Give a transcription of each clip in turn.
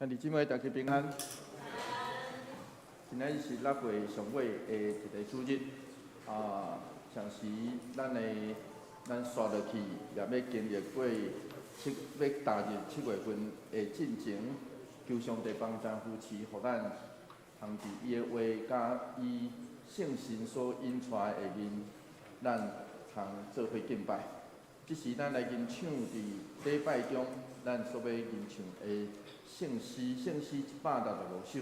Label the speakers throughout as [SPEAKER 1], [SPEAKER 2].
[SPEAKER 1] 兄弟姊妹，大家平安。今仔日是6月上尾的一个主日，像是咱刷落去，也要经历过要踏入7月份的进程，求上帝帮助夫妻，互咱通伫伊的话甲伊圣神所引出来的面，咱通做伙敬拜。即时咱来吟唱伫礼拜中，咱所要吟唱的圣诗165首。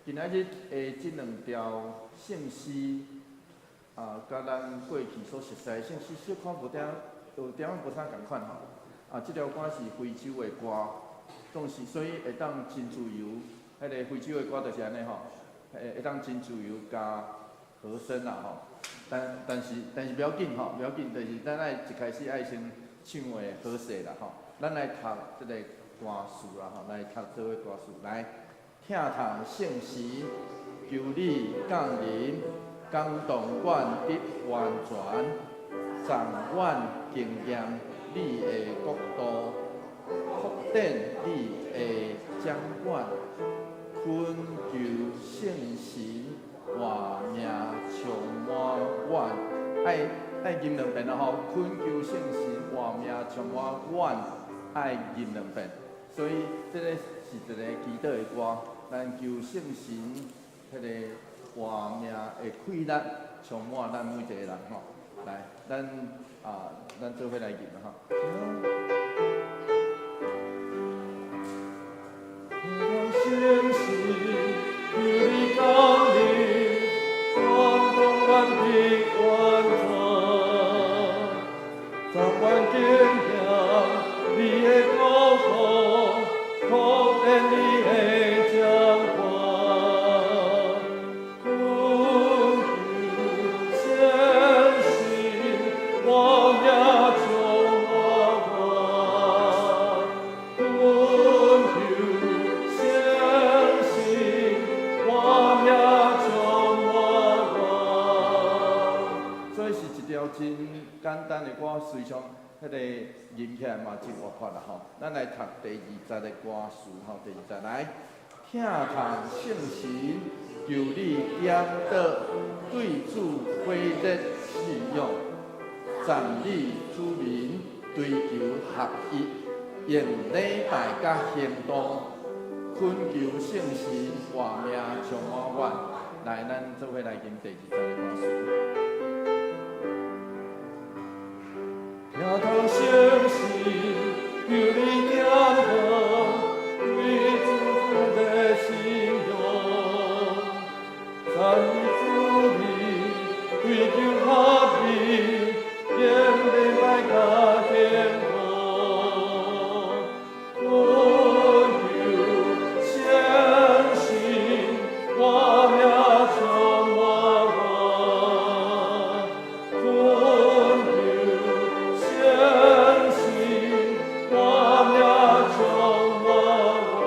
[SPEAKER 1] 今仔日的即2条圣诗，甲咱过去所熟悉的圣诗小可有点无啥共款吼。即条歌是非洲的歌，所以会当真自由。迄个非洲的歌就是安尼吼，会当真自由加和声啦吼。但是不要紧吼，不要紧，就是咱爱一开始爱先唱的好势啦吼。咱来读即个歌词啦吼，来读做伙歌词来。听堂圣诗，求你降临，感动阮得完全，赞阮经验你的国度，扩展你的掌管，恳求圣神活命充满阮。爱吟2遍啦吼，恳求圣神活命充满阮，爱吟2遍。所以这个是一个祈祷的歌，咱求圣神迄个活命的快乐充满咱每一个人吼。来，咱做伙来吟啦吼。圣神，求你降临，感动阮的完全，赞阮经验你的国度。扩展你的掌管，恳求圣神活命充满阮，恳求圣神活命充满阮。所以是一条真简单的歌，随上迄个吟起来嘛真活泼啦吼。咱来读第20个歌词吼，第20来，听堂圣神，求你点导，对主火热侍用，赞你主民，追求合一，用礼拜甲行动，恳求圣神活命充满阮。来，咱做伙来吟第20个歌词。听堂圣神，求你点导，对主的信用，赞你主名，追求合一，用礼拜甲行动，恳求圣神活命充满阮，恳求圣神活命充满阮。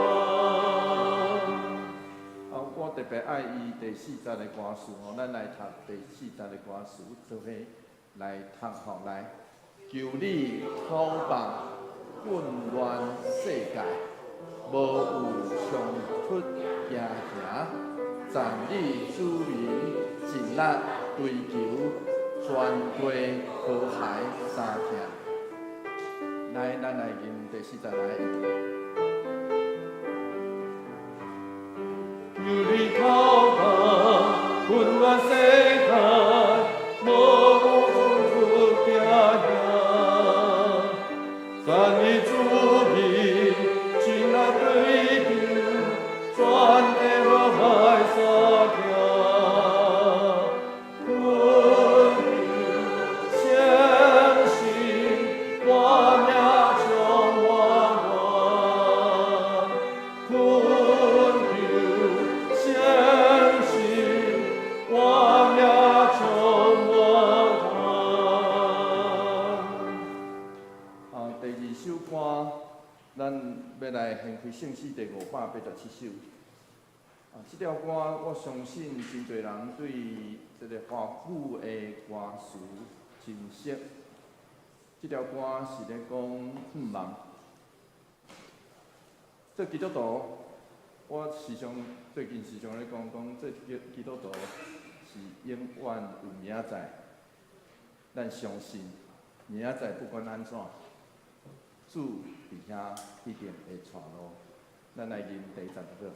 [SPEAKER 1] 我特别爱伊第40个歌词吼，咱来读第40个歌词，做伙来读吼来。求你透放混乱世界，无有冲突行行，赞你主民尽力追求，全地和谐三听。来，咱来吟第40来。求你透放混乱世界，无有冲突行行，赞你主名，尽力追求，全地和谐三听。恳求圣神活命充满阮，恳求圣神活命充满阮。第2首歌，咱要来献开圣诗第587首。这条歌我相信真侪人对这个华语的歌词真熟。这条歌是咧讲盼望。做基督徒，我最近时常咧讲，做基督徒是永远有明仔载。咱相信明仔载不管安怎，主伫遐一定会带路。咱来吟第12个。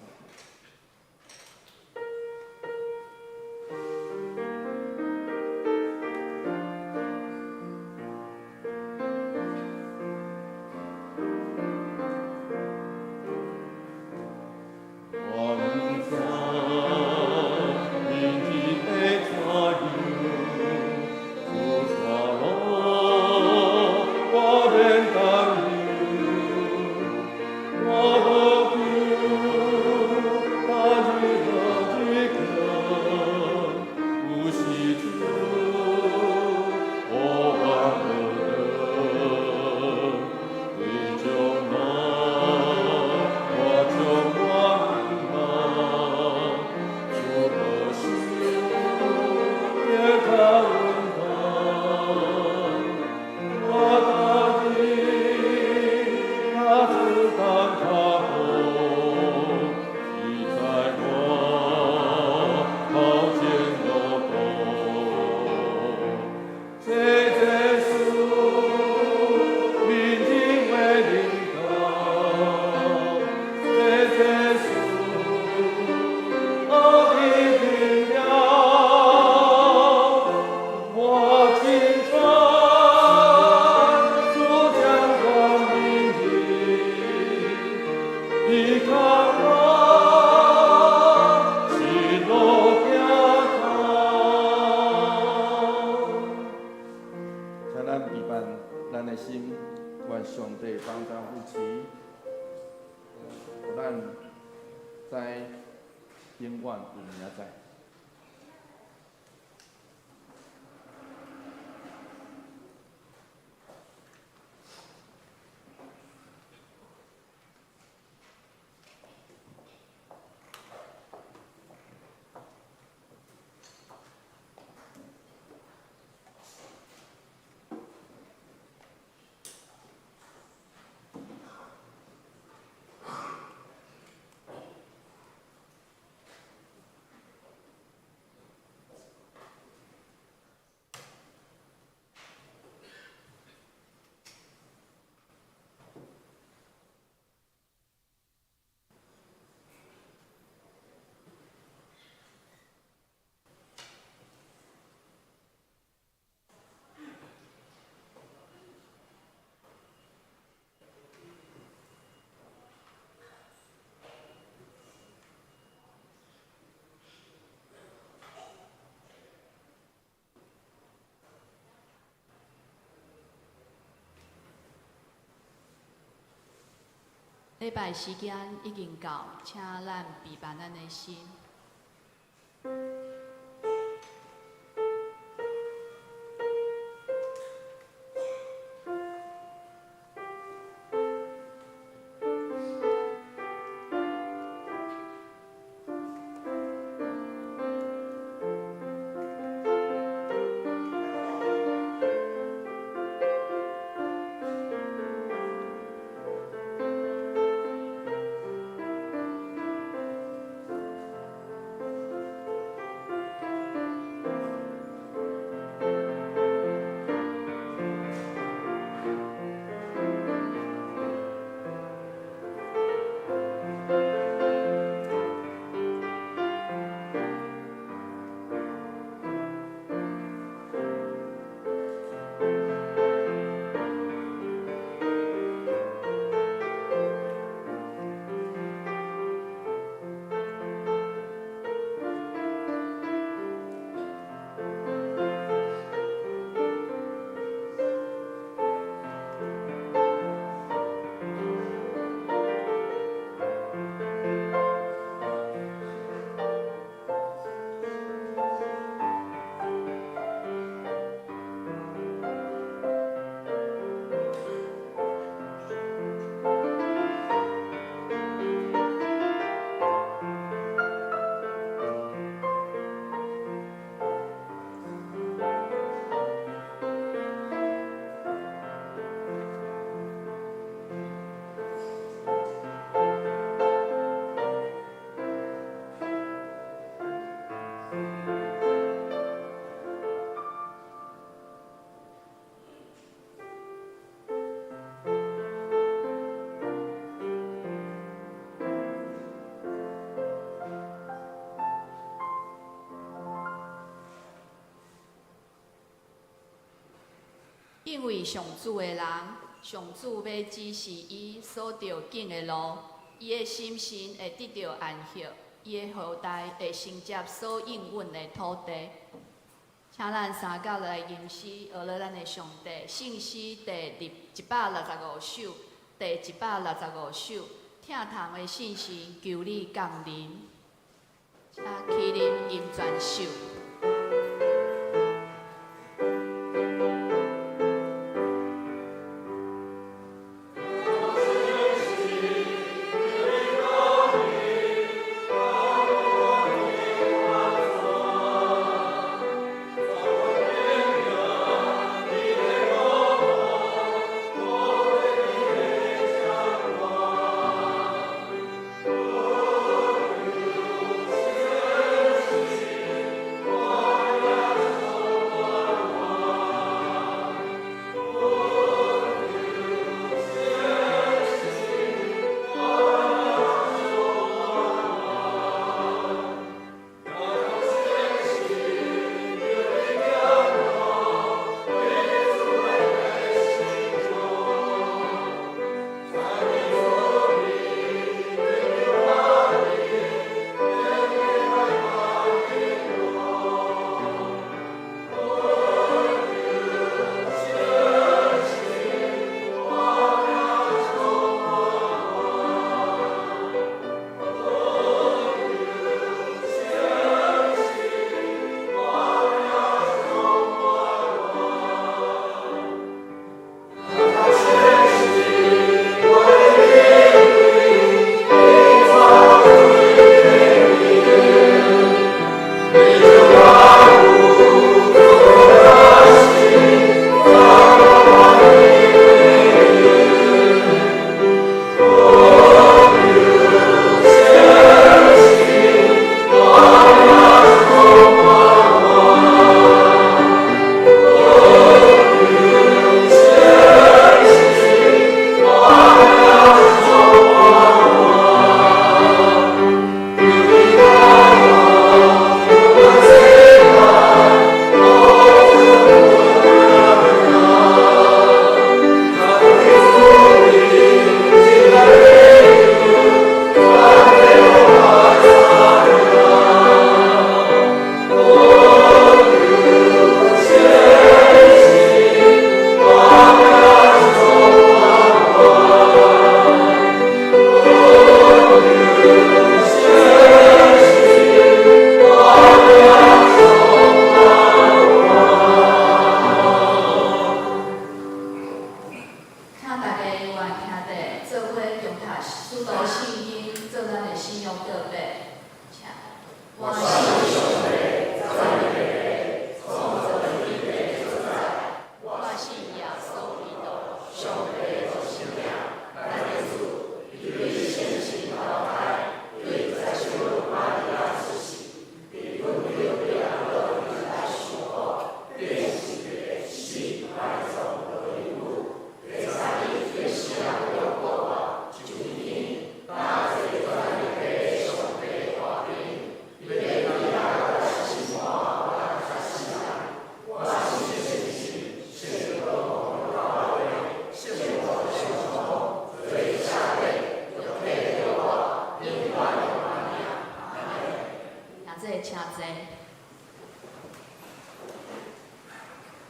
[SPEAKER 2] 礼拜时间已经到，请咱备办咱的心。因为上主的人，上主要指示伊所着经的路，伊的心神会得到安息，伊的后代会承接所应允的土地。请咱三角来吟诗，学了咱的上帝。圣诗第165首，第165首，听堂的圣神求你降临，请起立吟全首。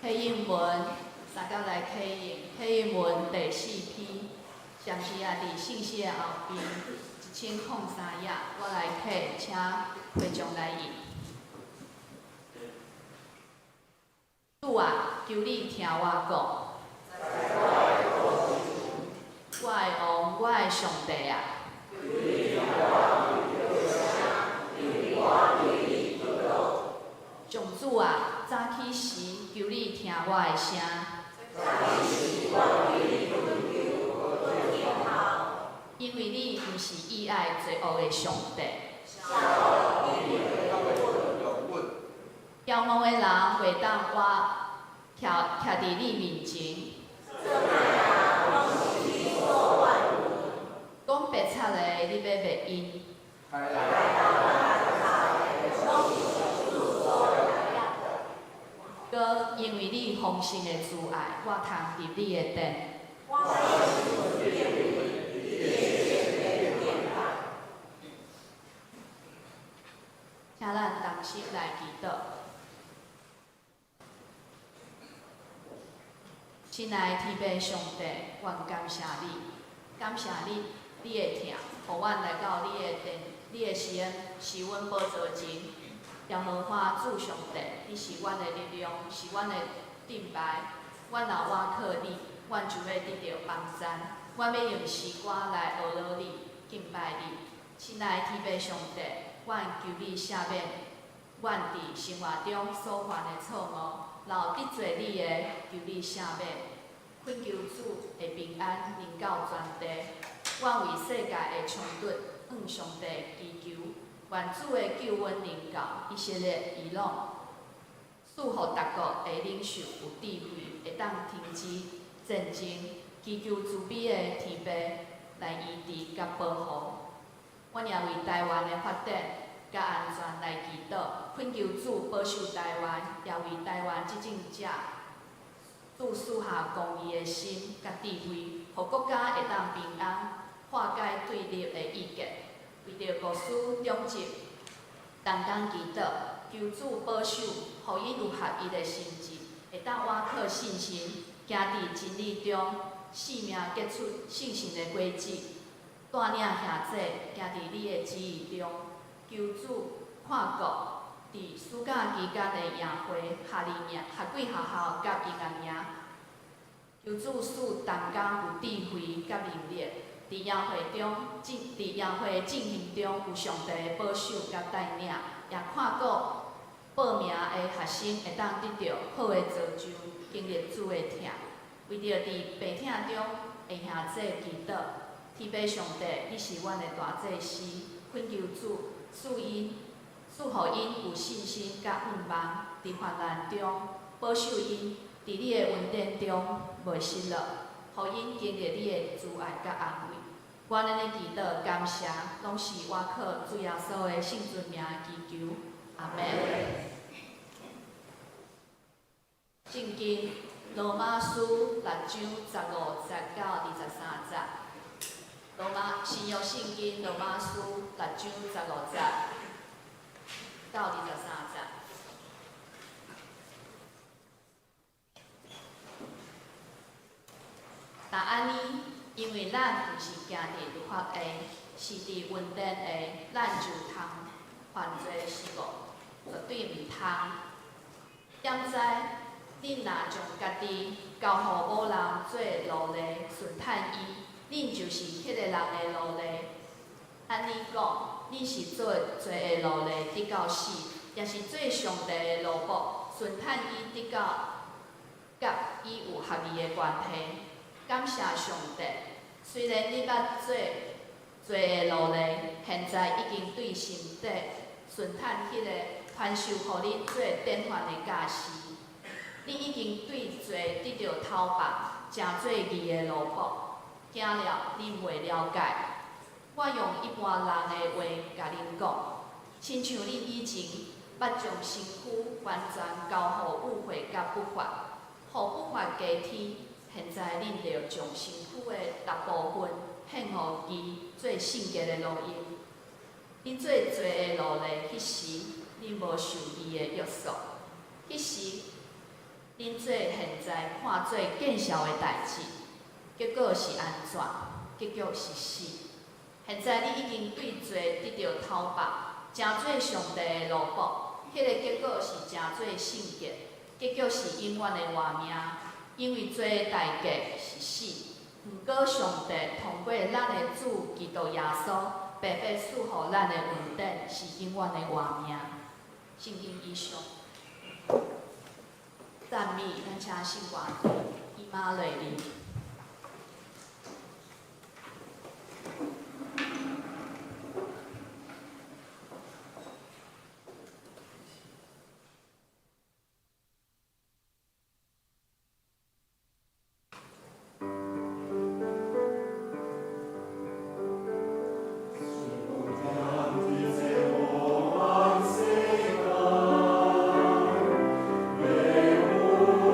[SPEAKER 2] 启应文，三角来启应。启应文第4篇，暂时啊，伫信息的后边1003页，我来启，请会众来引。主啊，求你听我讲。我的王，我的上帝啊。上主啊，早起时求你听我的声。因为你毋是意爱罪恶的上帝。骄傲的人袂当我徛伫你面前。讲白贼的，你要灭因。搁耶因为你丰盛的慈爱，我通入你的殿。请咱同心来祈祷。亲爱的天父上帝，愿感谢你，感谢你，你的疼，互阮来到你的殿，你的施恩是阮宝座前。耶和华主上帝，你是阮的力量，是阮的顶牌。阮若倚靠你，阮就要得到帮赞。阮要用诗歌来学劳你，敬拜你。亲爱的天父上帝，阮求你赦免阮伫生活中所犯的错误，若得罪你的，求你赦免。恳求主的平安临到全地。阮为世界的冲突向上帝祈求，愿主的救恩临到以色列伊朗，赐予各国的领袖有智慧，会当停止战争，祈求慈悲的天父来医治甲保护。阮也为台湾的发展甲安全来祈祷，恳求主保守台湾，也为台湾执政者主赐下公义的心甲智慧，互国家会当平安，化解对立的意见。为着牧师长职，同工祈祷，求主保守，互伊有合一的心智，会当倚靠信心，行伫真理中，性命结出信心的轨迹，带领兄弟行伫你的旨意中。求主看顾伫暑假期间的营会、夏令营、学几学校甲音乐营，求主使同工有智慧甲能力，伫营会中进行中有上帝的保守甲带领，也看顾报名的学生会当得到好的造就，经历主的疼。为着伫病痛中的兄弟祈祷，天父上帝，你是阮的大祭司，恳求主赐互因有信心甲盼望，伫患难中保守因，伫你的恩典中袂失落，互因经历你的慈爱甲安慰。我安尼祈祷感谢，拢是我靠主耶稣的圣尊名祈求，阿门。圣经罗马书6章15节到23节。新约圣经罗马书6章15节到23节。但安尼，因为咱毋是行伫律法的，是伫恩典的，咱就通犯罪事务，绝对毋通。点知恁若将家己交互某人做奴隶，顺趁伊。恁就是迄个人的奴隶。安尼讲，恁是做罪的奴隶，直到死，也是做上帝的奴仆，顺趁伊直到甲伊有合意的关系。感谢上帝，虽然你捌做罪的奴隶，现在已经对神底顺趁迄个传授互恁做典范的教师。恁已经对罪得到讨白，真做义的奴仆。听了，恁袂了解。我用一般人的话甲恁讲，亲像恁以前捌将身躯完全交互误会甲不法，互不法加添。现在恁着将身躯的大部分献互伊做圣洁的路用。恁做罪的奴隶，迄时恁无受伊的约束，迄时恁做现在看做见效的代志。结果是安怎？结果是死。现在你已经对罪得到讨白，真做上帝的奴仆。迄个结果是真做圣洁，结果是永远的活命。因为罪的代价是死。毋过上帝通过咱的主基督耶稣，白白赐予咱的恩典，是永远的活命。圣经以上，赞美咱请圣歌队以马内利。
[SPEAKER 3] 我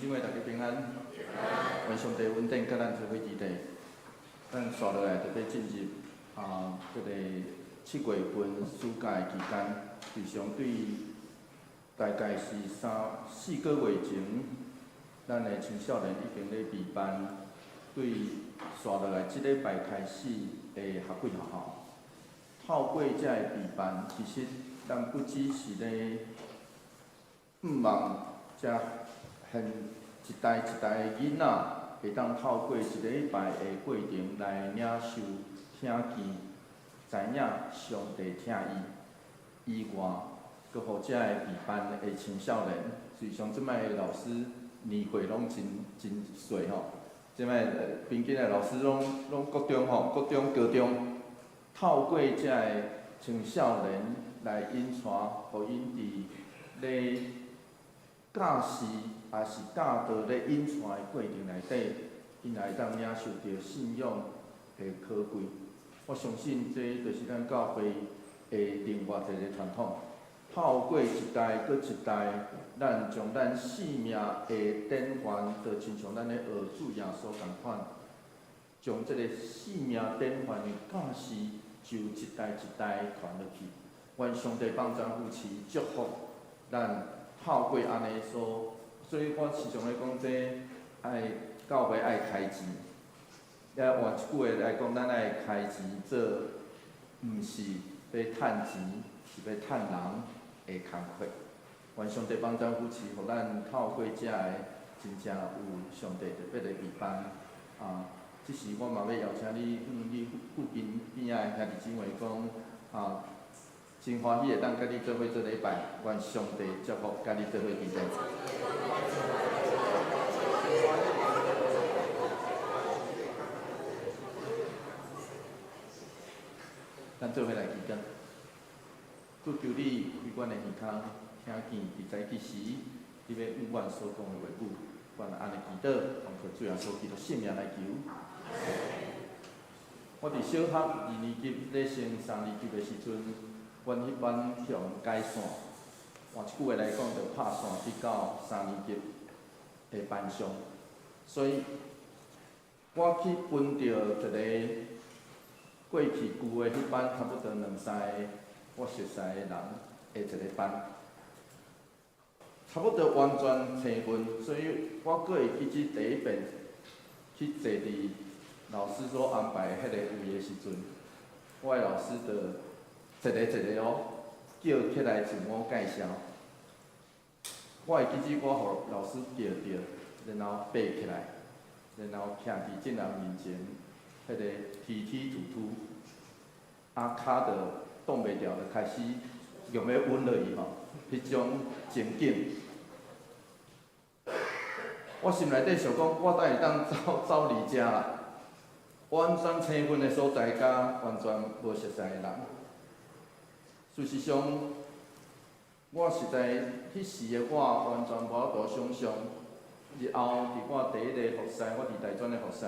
[SPEAKER 1] 姊妹大家平安，愿上帝稳定甲咱做伙基地。咱刷落来就要进入这个7月份暑假的期间，事实上对大概是3、4个月前，咱的青少年已经咧备班，对刷落来即礼拜开始的学几学校，透过遮个备班，其实咱不只是咧望遮现一代一代的囡仔会当透过一个礼拜的过程来领受、听见、知影上帝疼伊以外，佮互遮个备班的青少年，实际上即摆的老师年岁拢真细吼。即摆平均的老师拢国中吼、国中、高中，透过遮个青少年来引带，互因伫咧教示也是教导咧引带的过程内底，因来当领受到信仰的可贵。我相信这就是咱教会的另外一个传统。透过一代搁一代，咱将咱生命的典范，就亲像咱的儿主耶稣共款，将这个生命典范的教示，就一代一代传落去。愿上帝帮咱扶持祝福咱，透过安尼所以我时常咧讲，这爱教会爱开钱，也换一句话来讲，咱爱开钱做，毋是要趁钱，是要趁人的工课。愿上帝帮咱扶持，互咱透过遮个真正有上帝特别的备班。即时我嘛要邀请你附近边仔的兄弟姊妹讲，真欢喜会当甲你做伙做礼拜，愿上帝祝福甲你做伙期待。咱做伙来祈祷，主求你为阮的耳孔听见，伫在即时，你要应阮所讲的话语，愿安尼祈祷，奉靠主耶稣基督圣名来求。我伫小学2年级咧升3年级的时阵，阮迄班向改线，换一句话来讲，就拍线去到3年级的班上，所以我去分到一个过去旧的迄班差不多2、3个我熟悉的人的一个班，差不多完全青分，所以我阁会记起第一遍去坐伫老师所安排迄个位的时阵，我的老师就一个一个叫起来自我介绍。我会记起我互老师叫着，然后爬起来，然后徛伫众人面前，迄个踢踢突突，骹就挡袂牢，就开始用要稳落去吼，迄种情景。我心内底想讲，我等会当走离遮啦。完全青分的所在，甲完全无熟悉的人。事实上，我实在迄时的我完全无法度想象，日后伫我第一个服侍，我伫大专的服侍，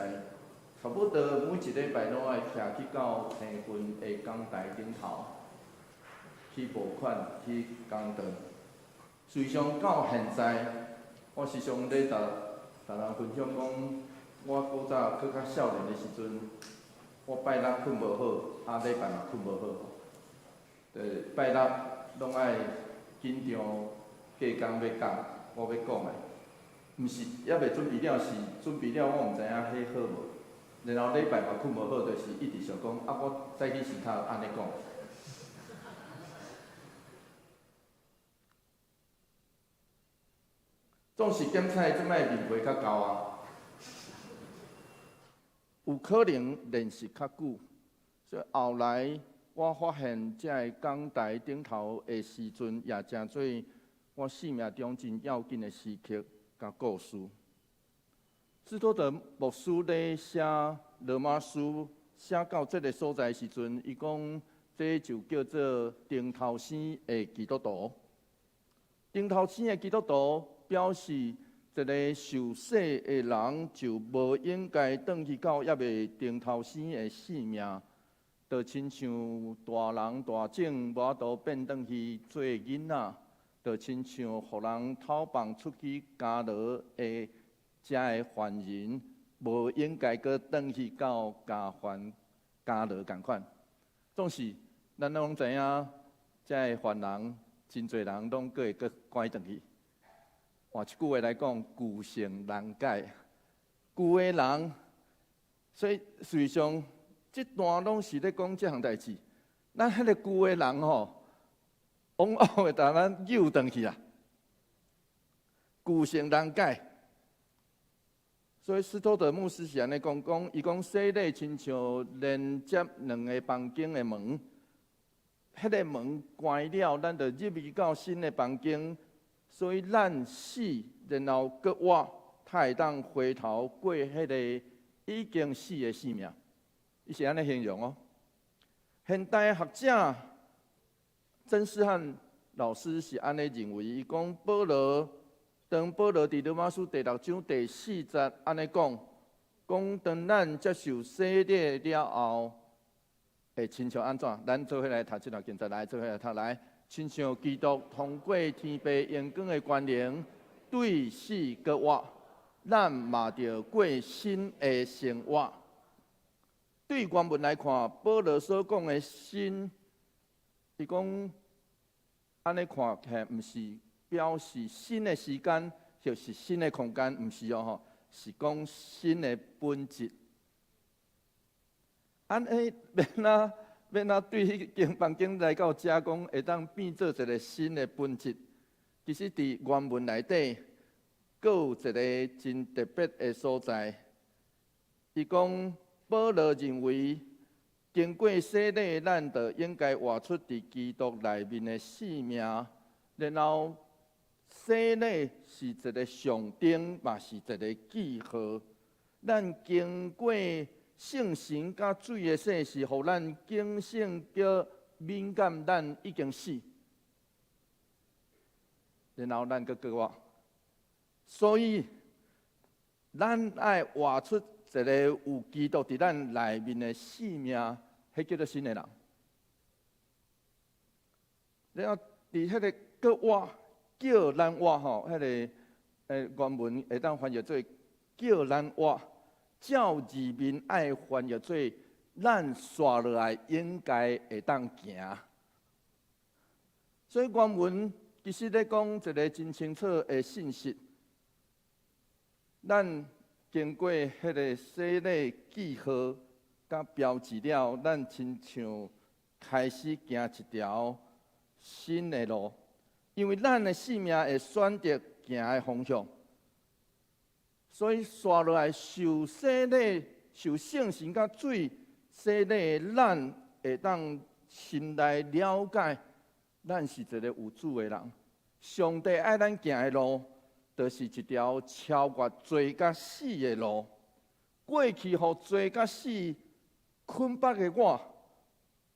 [SPEAKER 1] 差不多每一礼拜拢爱徛去到青分的讲台顶头去募款去讲道。事实上到现在，我时常咧甲人分享讲。我古早搁较少年的时阵，我拜六困无好，礼拜嘛困无好，拜六拢爱紧张过工要讲，我要讲的，毋是还袂准备了，是准备了我毋知影迄好无。然后礼拜嘛困无好，就是一直想讲，我早起时头安尼讲。总是检查即摆面皮较厚啊。有可能练习较久，所以后来我发现，这个讲台顶头的时阵，也真做我生命中真要紧的时刻甲故事。斯多德牧师咧写罗马书写到这个所在的时阵，伊讲这就叫做顶头生的基督徒。顶头生的基督徒表示。一个受洗的人就无应该转去到还未顶头生的性命，就亲像大人大种无法度变转去做囡仔，就亲像互人偷放出去家落的遮个犯人，无应该搁转去到家落共款。总是咱拢知影，遮个犯人真侪人拢搁会搁关转去。换一句话来讲，旧成人改，旧的人，所以实际上这段拢是咧讲这项代志。咱迄个旧的人吼，往往会把咱诱转去啊。旧成人改，所以斯托德牧师是安尼讲，伊讲洗礼亲像连接两个房间的门，迄个门关了，咱就入去到新的房间。所以咱死，然后搁活，才会当回头过迄个已经死的生命。伊是安尼形容哦。现代学者曾思翰老师是安尼认为，伊讲保罗伫罗马书第6章第4节安尼讲，当咱接受洗礼了后，会亲像安怎？咱做伙来读这段经节，来做伙来读来。亲像基督通过天父荣光的关联，对死搁活，咱嘛着过新的生活。对原文来看，保罗所讲的新，伊讲安尼看起来，毋是表示新的时间，或是新的空间，毋是哦吼，是讲新的本质。安尼免对迄间房间来到遮讲，会当变做一个新的本质。其实伫原文内底，阁有一个真特别的所在。伊讲保罗认为，经过洗礼，咱就应该活出伫基督内面的生命。然后，洗礼是一个象征，嘛是一个记号。咱经过圣神甲水的洗，是互咱警醒叫敏感，咱已经死，然后咱搁活。所以，咱爱活出一个有基督伫咱内面的生命，迄叫做新的人。然后，伫迄个搁活，叫咱活吼，迄个原文会当翻译做叫咱活。照字面爱翻译做咱刷落来应该会当行，所以原文其实咧讲一个真清楚的信息。咱经过迄个洗礼记号甲标志了，咱亲像开始行一条新的路，因为咱的生命会选择行的方向。所以，刷落来受洗礼、受圣神甲水洗礼，咱会当心内了解，咱是一个有主的人。上帝爱咱行的路，就是一条超越罪甲死的路。过去互罪甲死捆绑的我，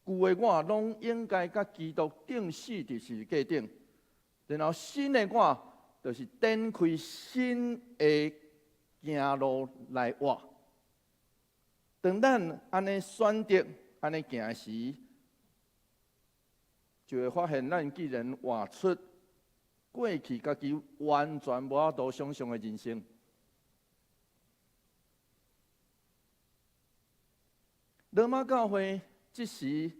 [SPEAKER 1] 旧的我，拢应该甲基督定死伫十字架顶。然后新的我，就是展开新的行路来活。当咱安尼选择、安尼行时，就会发现咱既然活出过去家己完全无法度想象的人生。罗马教会即时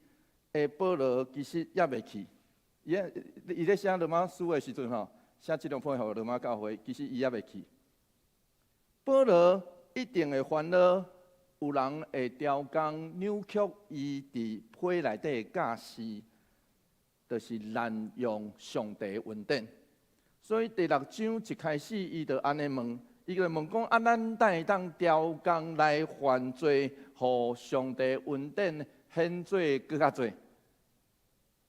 [SPEAKER 1] 的保罗其实也未去，伊咧写罗马书的时阵吼，写这种配合罗马教会，其实伊也未去。保罗一定会烦恼，有人会调工扭曲伊伫批内底的教示，就是滥用上帝的恩典。所以第6章一开始，伊就安尼问，伊就问讲：啊，咱会当调工来犯罪，互上帝恩典显做更较多？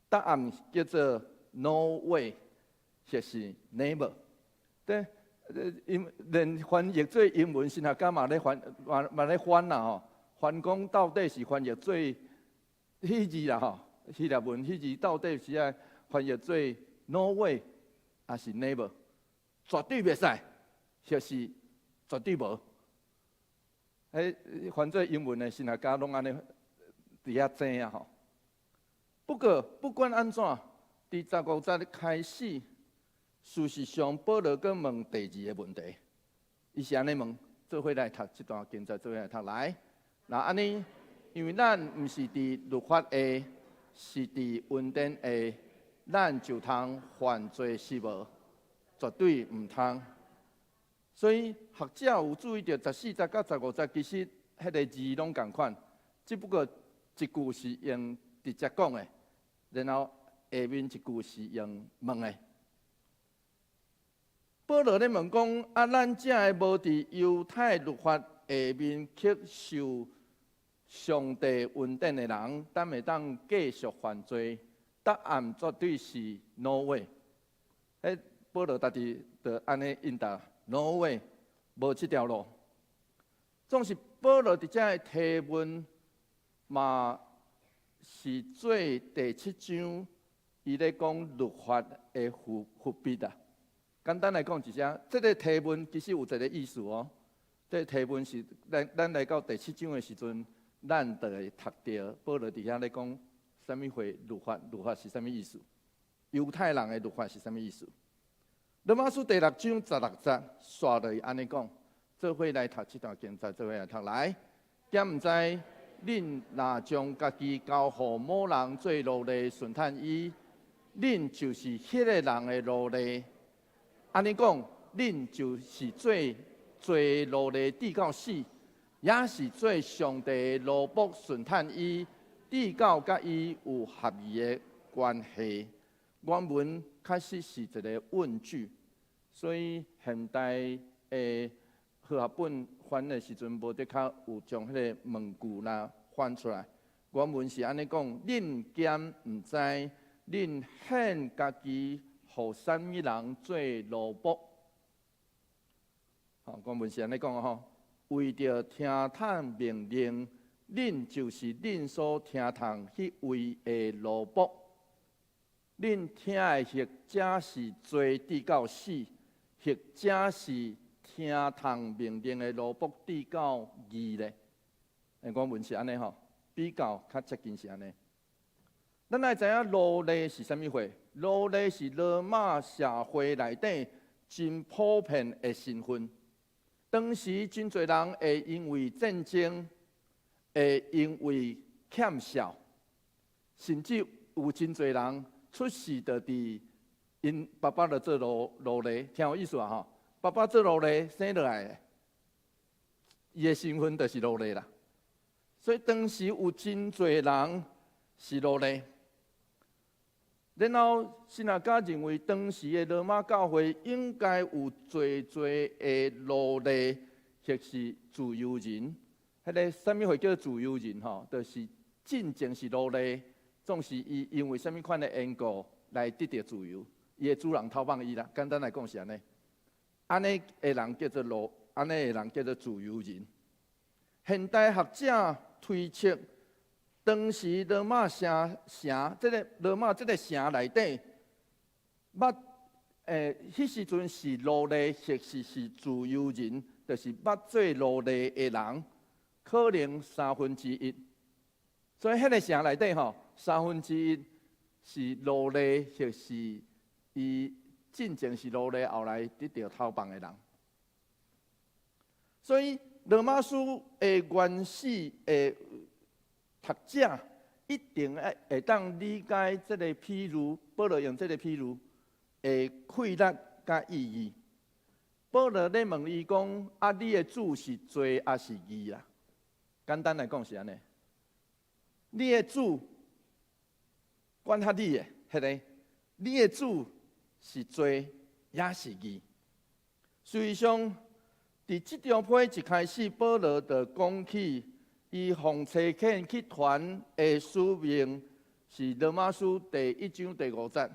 [SPEAKER 1] 答案叫做 No way， 就是 never。对。连翻译做英文神学家嘛咧翻啦吼，翻讲到底是翻译做迄字啦吼，希腊文迄字到底是爱翻译做 no way， 还是 never？ 绝对袂使，就是绝对无。翻做英文的神学家拢安尼伫遐知影吼。不过不管安怎，伫15节开始，事实上，保罗搁问第二个问题，伊是安尼问，做伙来读这段经节，做伙来读来。那安尼，因为咱毋是伫律法下，是伫恩典下，咱就通犯罪是无？绝对毋通。所以学者有注意到14节到15节，其实迄个字拢共款，只不过一句是用直接讲的，然后下面一句是用问的。保罗咧问讲：啊，咱这个无伫犹太律法下面去受上帝恩典的人，当会当继续犯罪？答案绝对是 no way。保罗家己就安尼应答 no way， 无这条路。总是保罗伫遮的提问嘛，是做第7章，伊咧讲律法的伏笔啊。简单来讲一下，这个提问其实有一个意思哦。这个提问是咱来到第7章的时阵，咱就会读到保罗伫遐咧讲什么会律法，律法是什么意思？犹太人的律法是什么意思？罗马书第6章16节，刷落安尼讲，做伙来读这段经节，做伙来读来。敢毋知恁若将家己交互某人做奴隶顺趁伊，恁就是迄个人的奴隶。安尼讲，恁就是做奴隶直到死，也是做上帝的奴仆顺趁伊，直到甲伊有合意的关系。原文确实是一个问句，所以现代的和合本翻的时阵，无得较有将迄个问句啦翻出来。原文是安尼讲：恁兼毋知，恁献家己互啥物人做奴仆？好，原文是安尼讲吼，为着听从命令，恁就是恁所听从迄位的奴仆。恁听的或者是做直到死，或者是听从命令的奴仆直到义咧。原文是安尼吼，比较较接近是安尼。咱爱知影奴隶是啥物货？奴隶是罗马社会内底真普遍的身份。当时真侪人会因为战争，会因为欠孝，甚至有真侪人出世就伫因爸爸就做奴隶，听有意思啊吼！爸爸做奴隶生落来的，伊的身份就是奴隶啦。所以当时有真侪人是奴隶。然后，神学家认为，当时的罗马教会应该有侪的奴隶，或是自由人。迄个啥物会叫自由人吼？就是进前是奴隶，总是伊因为啥物款的缘故来得到自由，伊的主人偷放伊啦。简单来讲是安尼，安尼的人叫做奴，安尼的人叫做自由人。现代学者推测，当时罗马城，这个罗马这个城内底，迄时阵是奴隶，或是自由人，就是做奴隶的人，可能1/3。所以迄个城内底吼，1/3是奴隶，或是伊进前是奴隶，后来得到偷放的人。所以罗马书的原始的读者一定会当理解这个譬如，保罗用这个譬如的规律甲意义。保罗咧问伊讲：啊，你的主是罪还是义啦？简单来讲是安尼。你的主管他你的迄个，你的主是罪也是义。实际上，伫这张批一开始，保罗就讲起。伊奉差遣去传的使命是罗马书第1章第5节，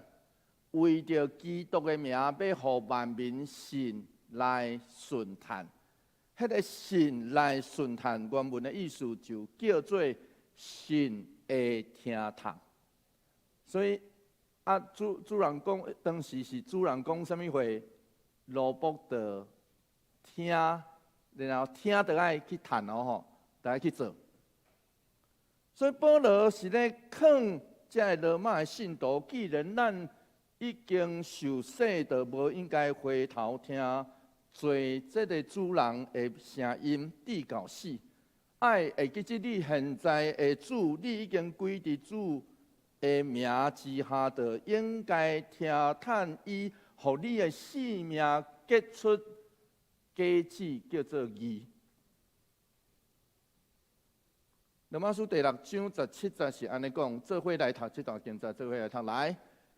[SPEAKER 1] 为着基督的名，要互万民信来顺叹。迄个信来顺叹，原文的意思就叫做信的听从。所以主人讲，当时是主人讲什么话，奴仆的听，然后听就爱去谈哦吼。大家去做，所以保罗是咧劝这罗马的信徒，既然咱已经受洗，就无应该回头听罪这个主人的声音，直到死。爱会记得你现在的主，你已经归伫主的名之下，就应该听叹伊，互你的性命结出果子，叫做义。罗马书第6章17节是安尼讲，做伙来读这段经节，做伙来读来。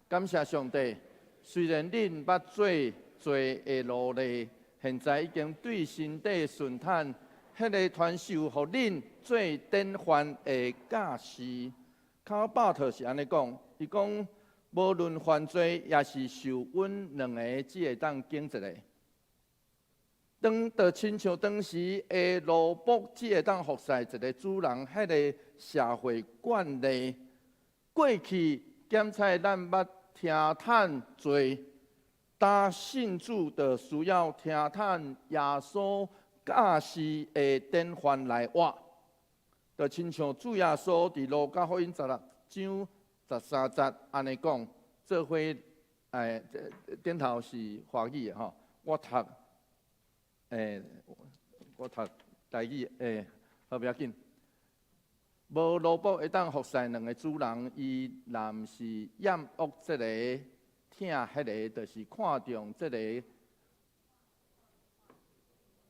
[SPEAKER 1] 感谢上帝，虽然恁捌做罪的奴隶，现在已经对身体顺坦，迄个传授互恁做典范的教师。卡巴特是安尼讲，伊讲无论犯罪，也是受阮两个只会当经一个。就亲像当时的奴仆只会当服侍一个主人，迄个社会惯例，过去检测咱捌听叹罪，打信主就需要听叹耶稣教师的典范来活。就亲像主耶稣伫路加福音16章13节安尼讲，做伙顶头是华语的吼，我读台语好不要紧。无奴仆会当服侍两个主人，伊若毋是厌恶这个，听迄个，就是看重这个，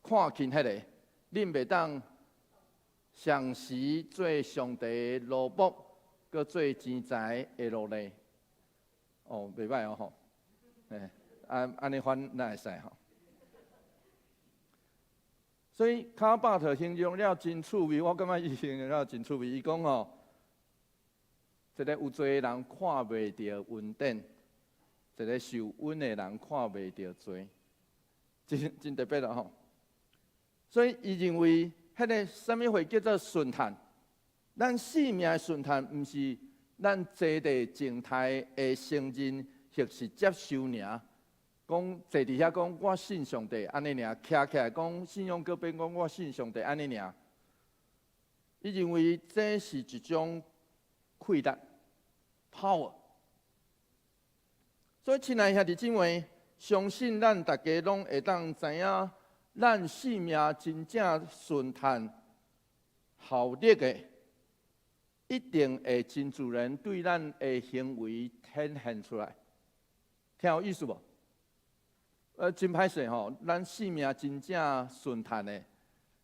[SPEAKER 1] 看轻迄个，恁袂当上时做上帝的奴仆，搁做钱财的奴隶。哦，袂歹哦吼，安尼翻哪会使吼？所以卡巴特形容了真趣味，我感觉伊形容了真趣味。伊讲哦，一个有罪的人看袂到恩典，一个受恩的人看袂到罪，真特别啦吼。所以伊认为，迄个什么会叫做顺坦？咱性命的顺坦，毋是咱坐地静态的承认或是接受尔。讲坐伫遐讲我信上帝安尼尔，徛起来讲信仰搁变讲我信上帝安尼尔。伊认为这是一种溃力 power。所以亲爱兄弟姊妹，相信咱大家拢会当知影，咱性命真正顺坦、效力的，一定会真自然对咱的行为显现出来。听有意思无？真歹势吼，咱性命真正顺坦的，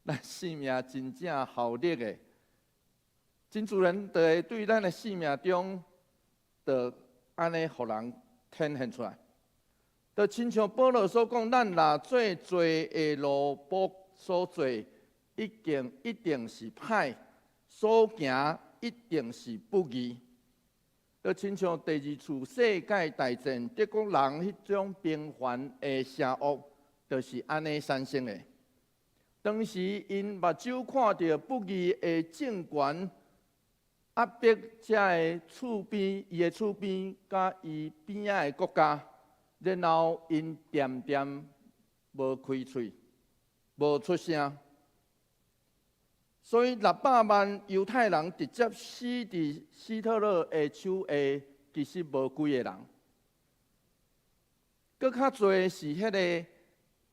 [SPEAKER 1] 咱性命真正效力的，真自然就会对咱的性命中，就安尼互人显现出来。就亲像保罗所讲，咱若做罪的奴仆所做，一定是歹，所行一定是不义。就亲像第2次世界大战德国人迄种平凡的声乐，就是安尼产生的。当时因目睭看到不义的政权压迫遮的厝边，伊的厝边甲伊边仔的国家，然后因渐渐无开喙，无出声。所以600万犹太人直接死伫希特勒的手下，其实无几个人。搁较侪是迄个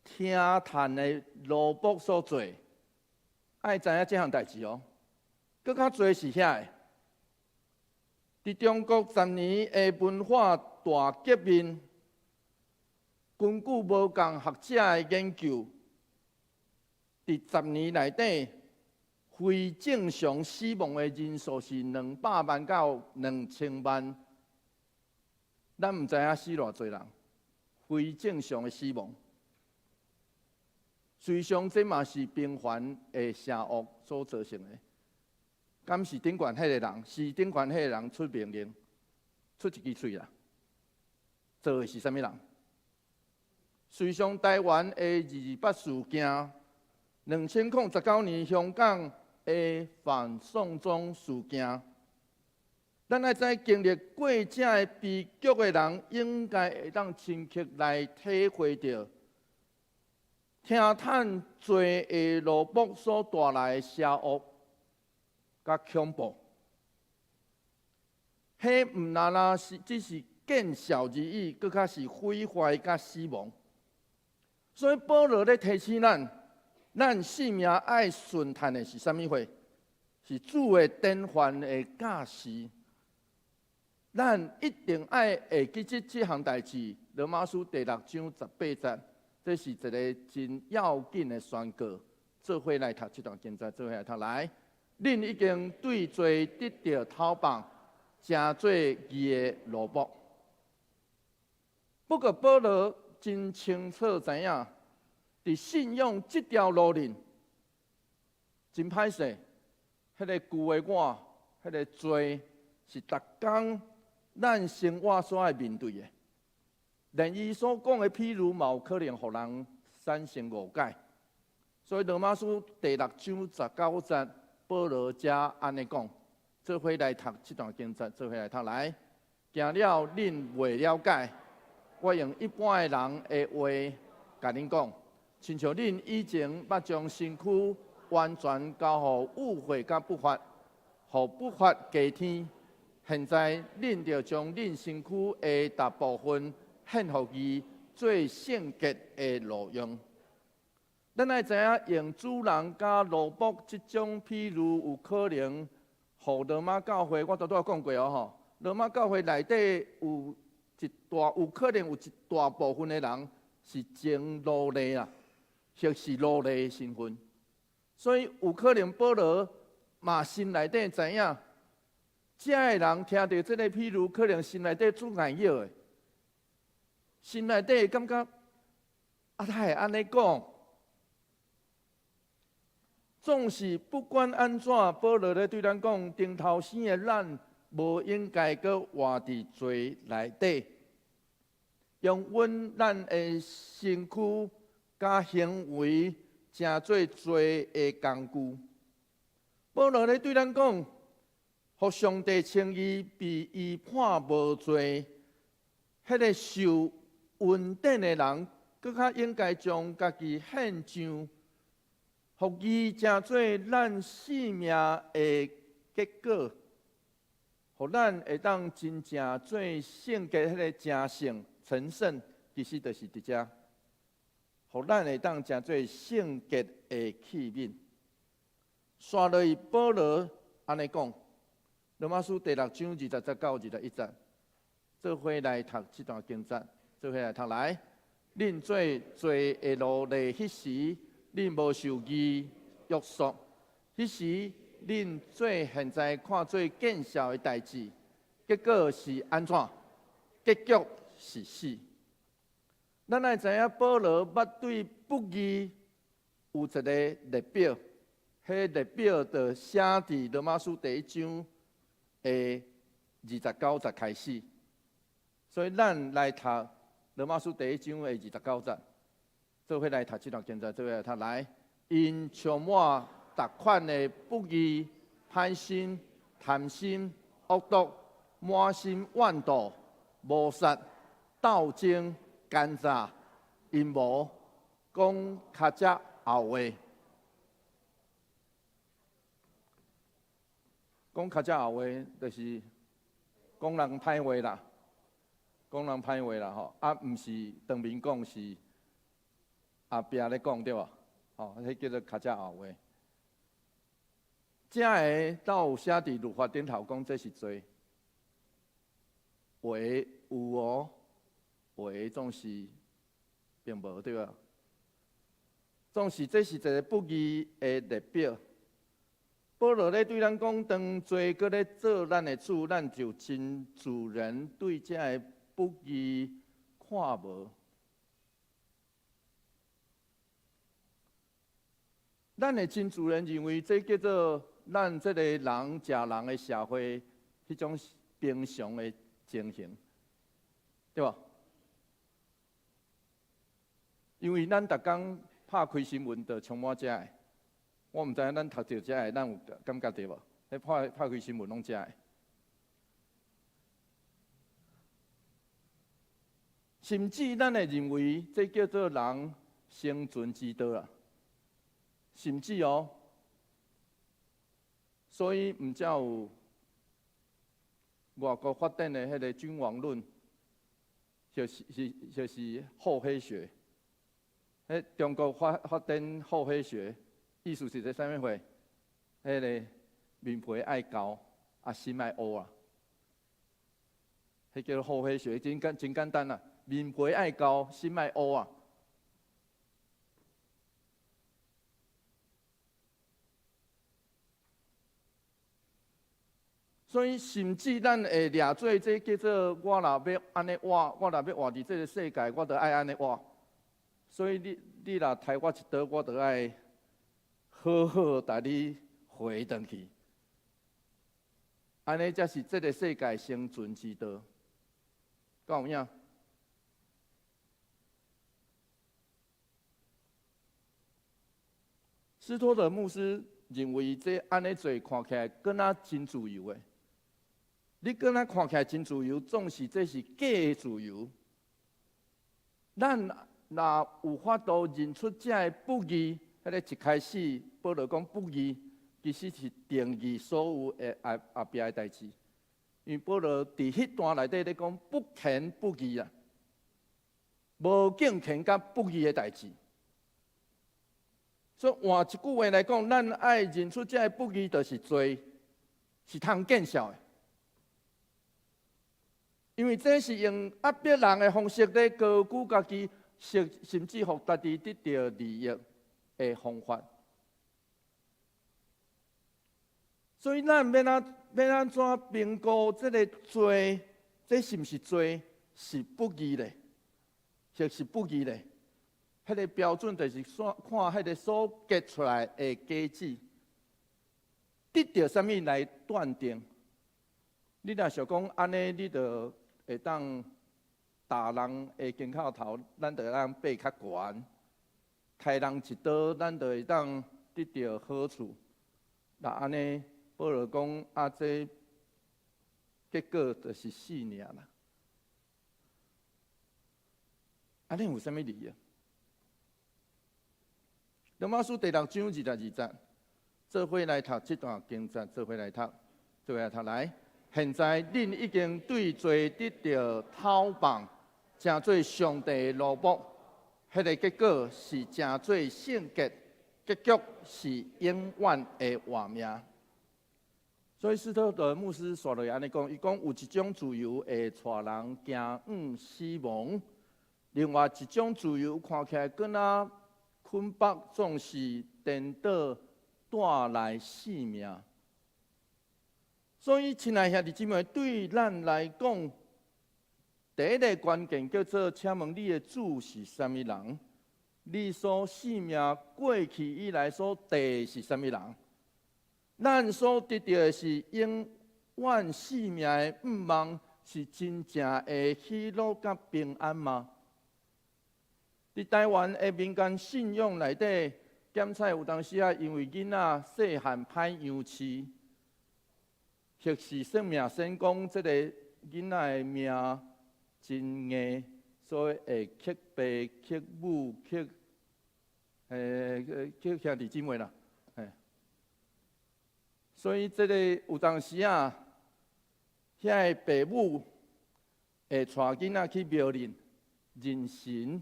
[SPEAKER 1] 听叹的奴仆所做。爱知影这项代志哦。搁较侪是遐个。伫中国10年的文化大革命，根据无共学者的研究，伫10年内底，非正常死亡的人数是200万到2000万，咱毋知影死偌侪人。非正常的死亡，随上这嘛是平凡的声乐所造成的。敢是顶悬迄个人？是顶悬迄个人出命令，出一支喙啦。做的是啥物人？随上台湾的28事件，2019年香港的反送中事件，咱爱知经历过这的悲剧的人，应该会当深刻来体会到，听叹罪的奴仆所带来的邪恶甲恐怖。迄毋单是只是见效而已，搁较是毁坏甲死亡。所以保罗咧提醒咱性命爱顺探的是啥物货？是主的典范的教示。咱一定爱会记即项代志。罗马书第6章18节，这是一个真要紧的宣告。做伙来读这段经节，做伙来读来。恁已经对罪得到讨棒，成做义的奴仆。不过保罗真清楚知影，伫信仰这条路上，真歹势。迄个旧的我，迄个罪是逐工咱生活所爱面对的。连伊所讲的譬如，嘛有可能互人产生误解。所以罗马书第6章19节，保罗才安尼讲。做伙来读这段经节，做伙来读来。行了恁未了解，我用一般的人的话甲恁讲，亲像恁以前捌将身躯完全交予误会甲不法，互不法加添。现在恁着将恁身躯的大部分献予伊，做圣洁的路用。咱爱知影，用主人甲奴仆即种譬如，有可能互罗马教会，我拄仔讲过哦吼。罗马教会内底有可能有一大部分的人是前奴隶啊，或是奴隶的身份。所以有可能保罗嘛心内底知影，遮的人听到这个譬如，可能心内底做眼药的，心内底感觉他会安尼讲。总是不管安怎，保罗咧对咱讲，顶头生的咱无应该搁活伫罪内底，用咱的身躯甲行为成做罪的工具。保罗咧对咱讲，互上帝称伊被伊判无罪，迄个受恩典的人，搁较应该将家己献上。互伊成做咱生命的结果，互咱会当真正做圣洁迄个真圣成圣，其实就是伫遮，互咱会当成做圣洁的器皿。刷落去，保罗安尼讲，罗马书第6章20节到21节，做伙来读这段经节，做伙来读来。恁做罪的奴隶迄时，恁无受义约束，迄时恁做现在看做见效的代志，结果是安怎？结局是死。咱爱知影保罗捌对不义有一个列表，迄列表就写伫罗马书第1章的29节开始。所以咱来读罗马书第1章的29节。做伙来读这段经节，做伙来读来。因充满逐款的不义、歹心、贪心、恶毒、满心怨妒、谋杀、斗争、奸诈、阴谋，讲较只后话。讲较只后话，就是讲人歹话啦，讲人歹话啦吼，毋是当面讲是。后壁咧讲对无？吼，迄叫做较只后话。遮个倒有写伫律法顶头讲，这是罪。话有哦，话总是并无对吧？总是这是一个不义的列表。保罗咧对咱讲，当罪搁咧做咱的主，咱就真自然对遮个不义看无。咱会真自然认为，这叫做咱这个人食人的社会迄种平常的情形，对吧？因为咱逐工拍开新闻，就充满这个。我毋知影咱读到这个，咱有感觉对无？迄拍开新闻拢这个。甚至咱会认为，这叫做人生存之道啊。甚至哦，所以毋才有外国发展的迄个君王论，就是后黑学。中国发展后黑学，意思是在啥物货？迄个面皮爱厚，心爱乌啊。迄叫后黑学，真简单啊。面皮爱厚，心爱乌啊。所以，甚至咱会掠做这叫做我若要安尼活，我若要活伫这个世界，我着爱安尼活。所以你若杀我一刀，我着爱好好带你回转去。安尼才是这个世界生存之道。敢有影？斯托德牧师认为，这安尼做看起来敢若真自由诶。你敢若看起来真自由，总是这是假的自由。咱若有法度认出这个不义，迄个一开始保罗讲不义，其实是定义所有的后壁的代志。因为保罗伫迄段内底咧讲不虔不义啊，无敬虔甲不义的代志。所以换一句话来讲，咱爱认出这个不义，就是罪，是通见效的。因为这是用压迫人的方式咧高举家己，甚至互家己得到利益的方法。所以咱要安怎评估这个罪？这是毋是罪？是不义咧？是不义咧？迄个标准就是看迄个所结出来的果子，得到啥物来断定？你若想讲安尼，你就会当打人的肩胛头，咱就会当爬较悬；杀人一刀，咱就会当得到好处。那安尼，保罗讲这结果就是死尔啦。安尼有啥物理由？罗马书第6章22节，做伙来读这段经节，做伙来读来。现在恁已经对罪得到讨棒，成做上帝的奴仆，迄个结果是成做圣洁，结局是永远的活命。所以斯托德牧师说落安尼讲，伊讲有一种自由会带人行往死亡，另外一种自由看起来更若捆绑，总是颠倒带来性命。所以，亲爱兄弟姊妹，对咱来讲，第一个关键叫做：请问你的主是啥物人？你所性命过去以来所地是啥物人？咱所得到的是永远性命的盼望，是真正的喜乐甲平安吗？伫台湾的民间信仰内底，检测有当时因为囡仔细汉歹养饲，或是算命先讲，这个囡仔的命真硬，所以会克爸、克母、克兄弟姊妹啦。所以这个有当时遐个爸母会带囡仔去庙里认神。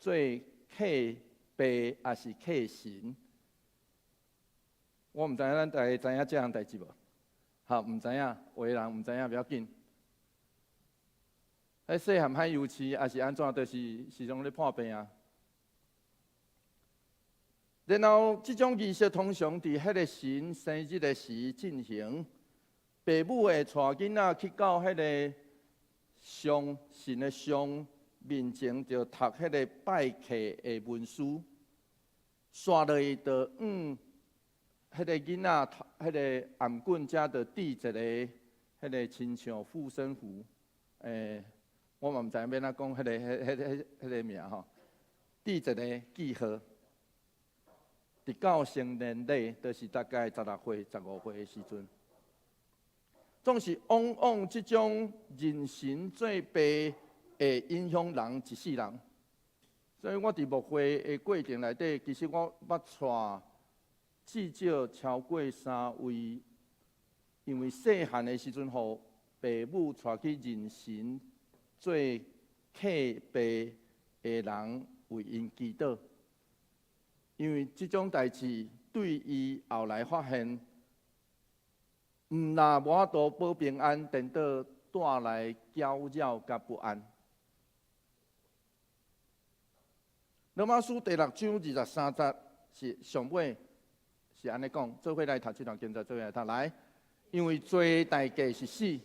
[SPEAKER 1] 做客爸还是客神？我毋知影咱大家知影这样代志无？好，毋知影，有的人毋知影，不要紧。迄细汉歹幼稚，还是安怎？就是时常咧破病啊。然后，这种仪式通常伫迄个神生日的时进行。爸母会带囡仔去到迄个神的像。面前就读迄个拜客的文书，刷落去就迄个囡仔，迄个颔棍遮就递一个迄个亲像护身符，我嘛毋知影要哪讲迄个名吼，递一个记号。直到成年礼，就是大概16岁、15岁的时阵，总是往往这种认神做爸。会影响人一世人，所以我伫牧会的过程内底，其实我捌带至少超过3位，因为细汉的时阵，互爸母带去认神做刻被的人为因祈祷，因为这种代志对伊后来发现，毋但无法度保平安，颠倒带来搅扰甲不安。罗马书第6章23节是上尾是安尼讲，做伙来读这段经节，做伙来读来。因为罪代价是死，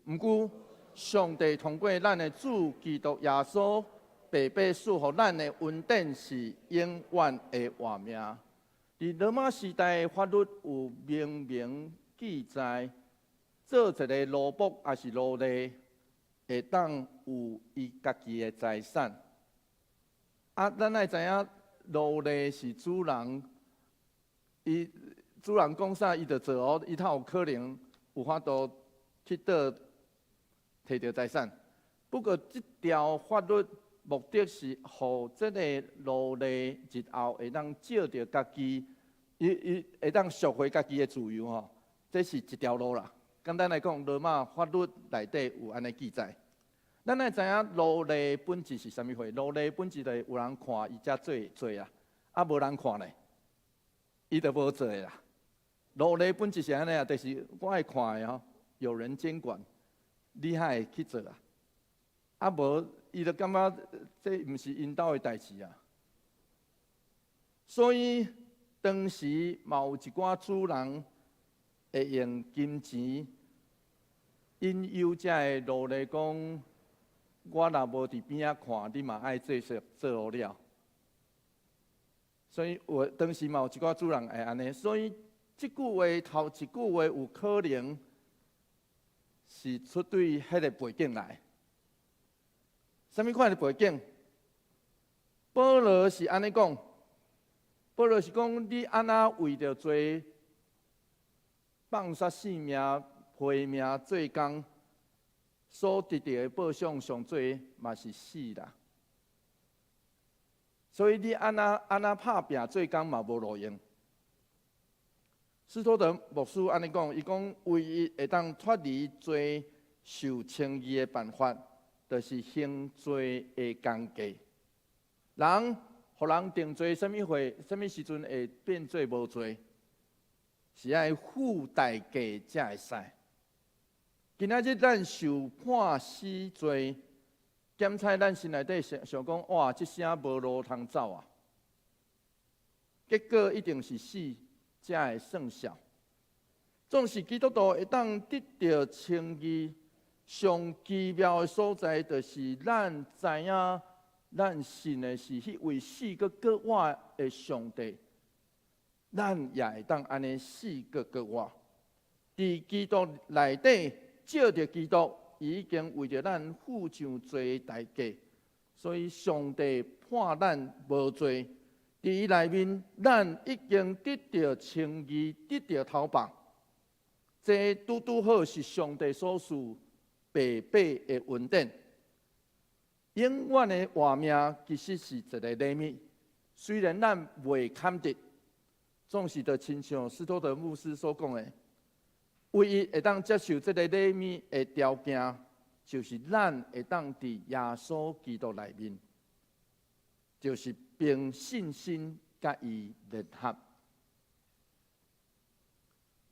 [SPEAKER 1] 毋过上帝通过咱的主基督耶稣，白白赐予咱的恩典是永远的活命。伫罗马时代的法律有明明记载，做一个奴仆还是奴隶，会当有伊家己的财产。咱爱知影，奴隶是主人，主人讲啥，伊就做哦，伊才有可能有法度去倒摕到财产。不过，这条法律目的是，互这个奴隶日后会当照着家己，伊会当赎回家己的自由吼。这是一条路啦。简单来讲，罗马法律内底有安尼记载。咱爱知影奴隶本质是啥物货？奴隶本质就是有人看伊才做啊，无人看咧，伊就无做啦。奴隶本质是安尼啊，就是我爱看的吼，有人监管，你才会去做啊。啊无，伊就感觉这毋是因兜的代志啊。所以当时嘛有一寡主人会用金钱引诱这个奴隶讲。我若无伫边仔看，你嘛爱做好了。所以当时嘛有一寡主人会安尼，所以即句话头一句话有可能是出对迄个背景来。什么款的背景？保罗是安尼讲，保罗是讲你安那为着做放杀性命、赔命做工。所得到的报偿上最嘛是死啦，所以你安那拍拼做工嘛无路用。斯托德牧师安尼讲，伊讲唯一会当脱离罪受称义的办法，就是行罪的工价。人互人定罪，什么时阵会变做无罪？是爱付代价才会使。今仔日咱受判死罪，检查咱心内底想讲，哇，这声无路通走啊！结果一定是死才会算数。总是基督徒会当得到称义，上奇妙的所在，就是咱知影，咱信的是迄位死搁活的上帝，咱也会当安尼死搁活。伫基督内底。照着基督已经为着咱付上罪代价，所以上帝判咱无罪。伫伊内面，咱已经得到称义，得到头榜。这拄拄好是上帝所赐白白的恩典。永远的活命其实是一个礼物，虽然咱未堪得，总是就亲像斯托德牧师所讲的。唯一会当接受这个礼物的条件，就是咱会当伫耶稣基督内面，就是凭信心甲伊联合。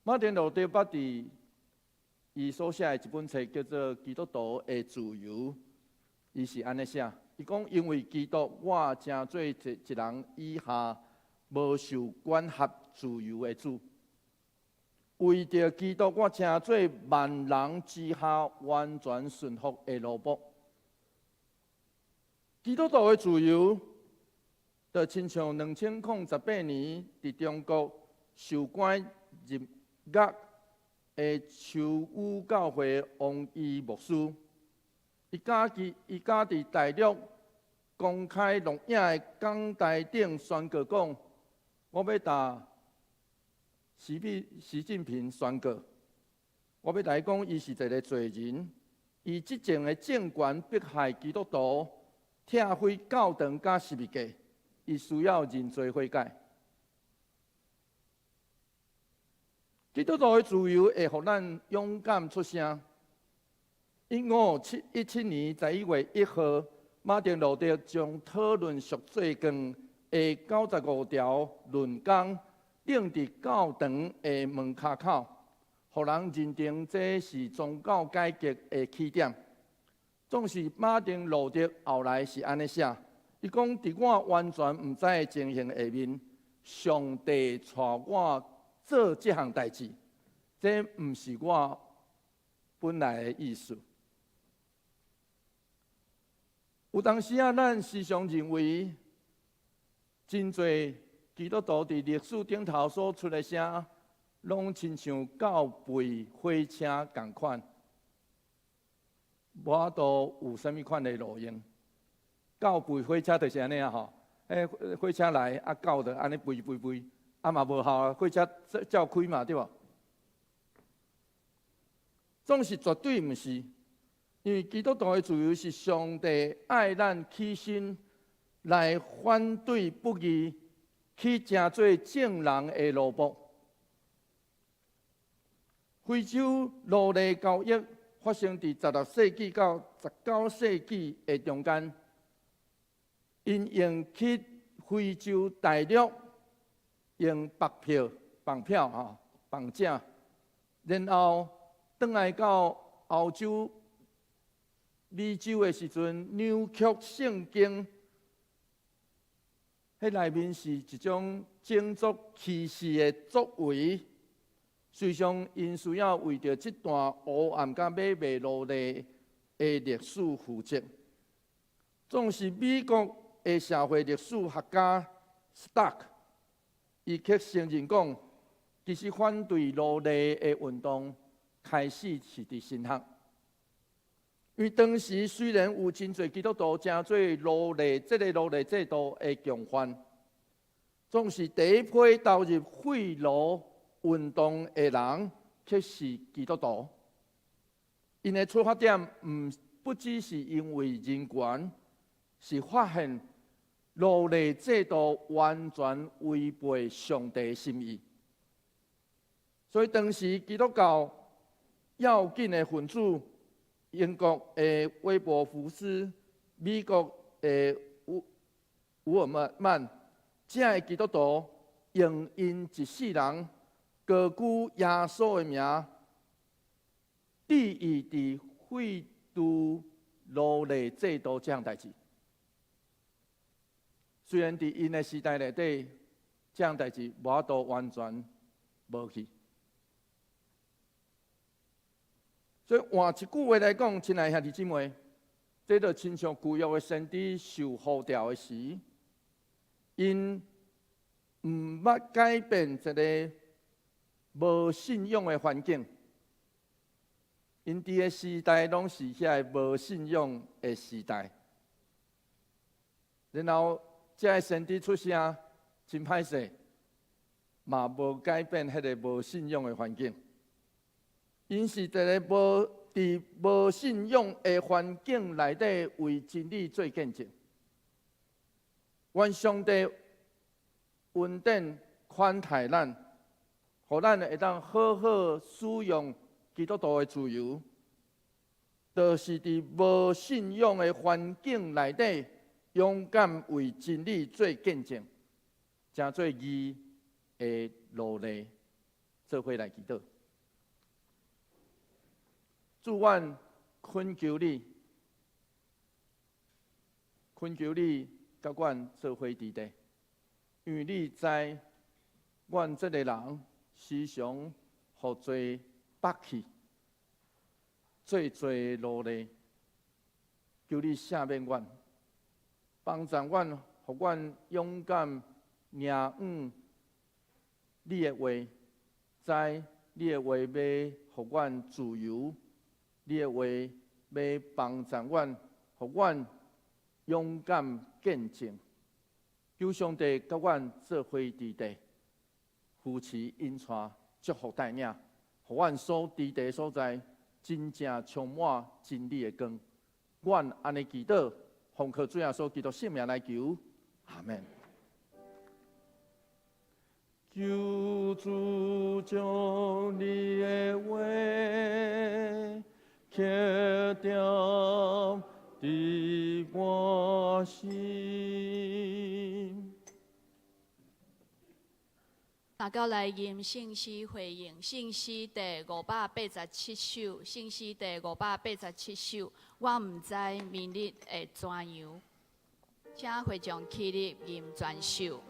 [SPEAKER 1] 马丁路德巴伫伊所写的一本册叫做《基督徒的自由》，伊是安尼写，伊讲因为基督，我正做一人以下无受管辖自由的主。为着基督，我正做万人之下完全顺服的奴仆。基督徒的自由，就亲像2008年伫中国受关入狱的秋雨教会王义牧师，伊家伫大陆公开录影的讲台顶宣告讲：我要打。习近平宣告，我要来讲，伊是一个罪人，伊即前的政权迫害基督徒，拆毁教堂甲十字架，伊需要认罪悔改。基督徒的自由会互咱勇敢出声。1517年11月1号，马丁路德将讨论赎罪券的95条论纲钉伫教堂的门骹口，互人认定这是宗教改革的起点。总是马丁路德后来是安尼写，伊讲：伫我完全毋知的情形下面，上帝带我做这项代志，这毋是我本来的意思。有当时啊，咱时常认为，真侪基督徒伫历史顶头所出的声，拢亲像教会火车共款，无法度有啥物款的路用。教会火车就是安尼啊吼，火车来啊，教就安尼飞，啊嘛无效，火车照开嘛，对无？总是绝对毋是。因为基督徒的自由是上帝爱咱起身来反对不义，去成做正人的奴仆。非洲奴隶交易发生伫16世纪到19世纪的中间，因用去非洲大陆用绑票绑架，然后转来到欧洲。美洲的时阵，扭曲圣经，迄内面是一种种族歧视的作为。实际上，因需要为着这段黑暗甲买卖奴隶的历史负责。总是美国的社会历史学家 Stark， 伊却承认讲，其实反对奴隶的运动开始是伫新学。因为当时虽然有真侪基督徒真做奴隶，这个奴隶制度的强犯，总是第一批投入废奴运动的人，却是基督徒。因的出发点不只是因为人权，是发现奴隶制度完全违背上帝的心意。所以当时基督教要紧的分子。英国的威伯福斯、美国的伍尔曼，这些基督徒用因一世人高举耶稣的名，抵御伫废除奴隶制度这项代志。虽然伫因的时代内底，这项代志无法度完全无去。所以换一句话来讲，亲爱兄弟姊妹，这就亲像旧约的先知受呼召的时，因毋捌改变一个无信仰的环境，因伫个时代拢是遐个无信仰的时代。然后这个先知出声，真歹势，嘛无改变迄个无信仰的环境。因是一个伫无信仰的环境内底为真理做见证。愿上帝恩典宽待咱，互咱会当好好使用基督徒的自由，就是伫无信仰的环境内底，勇敢为真理做见证，真做义的奴隶，做伙来祈祷。主，阮恳求你，甲阮做伙伫地，因为你知，阮这个人时常互做绑去，做奴隶，求你赦免阮，帮助阮，互阮勇敢领悟你的话，知你的话要互阮自由。你的话要帮助阮，互阮勇敢见证。求上帝甲阮做伙伫地，扶持引带，祝福带领，互阮所伫地所在真正充满真理的光。阮安尼祈祷，奉靠主耶稣基督圣名来求，阿门。求主将你的话刻掉伫我心。
[SPEAKER 2] 那到来吟圣诗回应圣诗第587首，圣诗第587首，我毋知明日会怎样，请会众起立吟全首。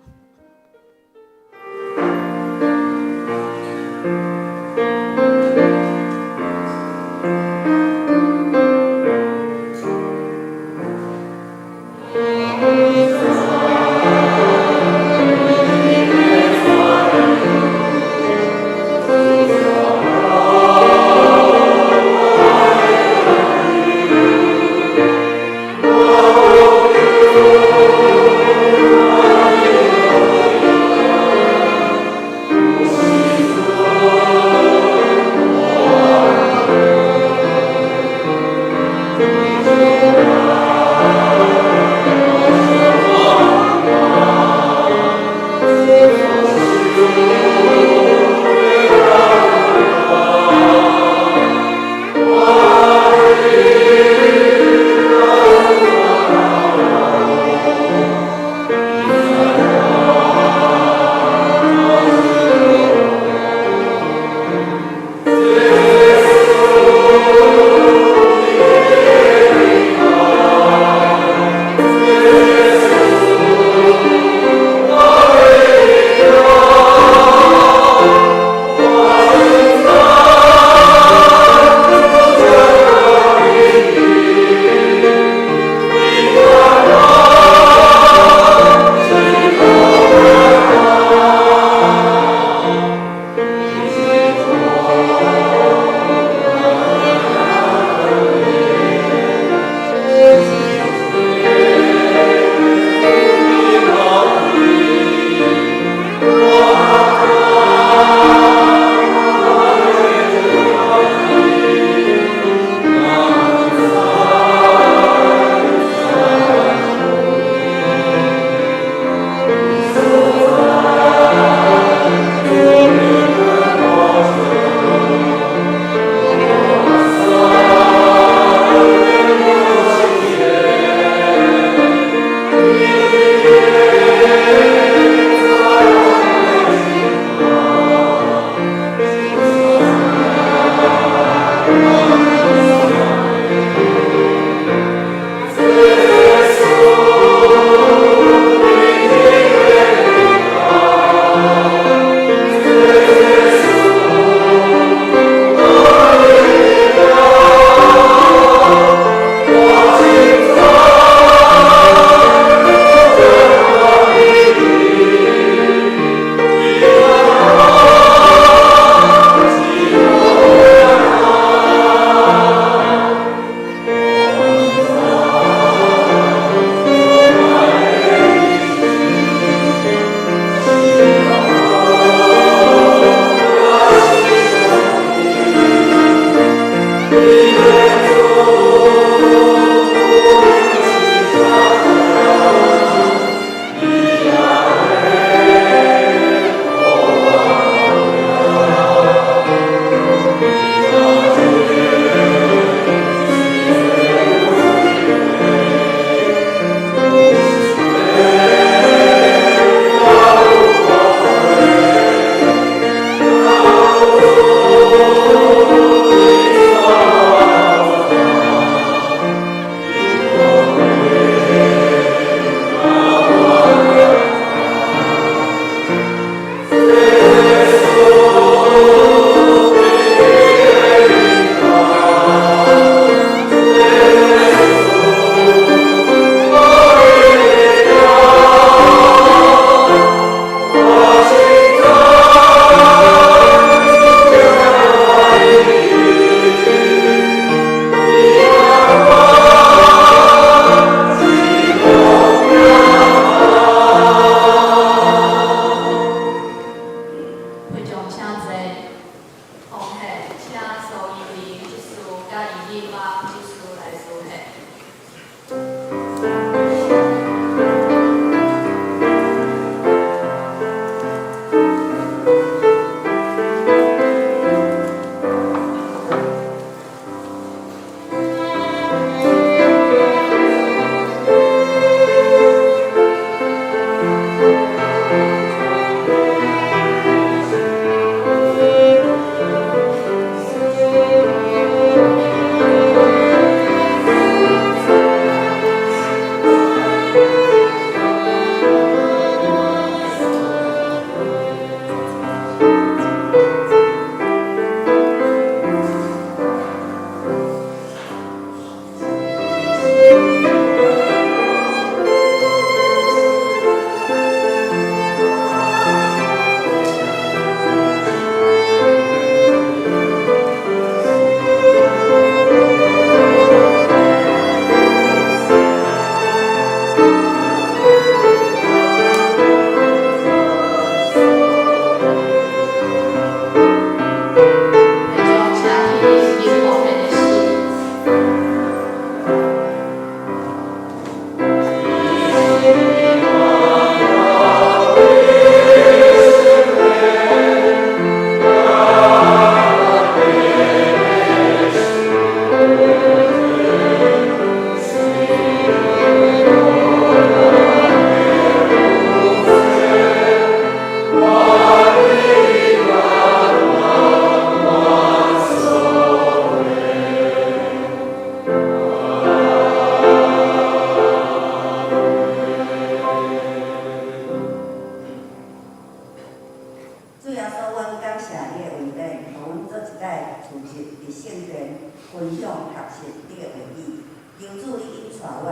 [SPEAKER 3] 主要说，阮感谢你的恩典，互阮做一摆负责伫圣殿分享学习你的话语。求主你引带阮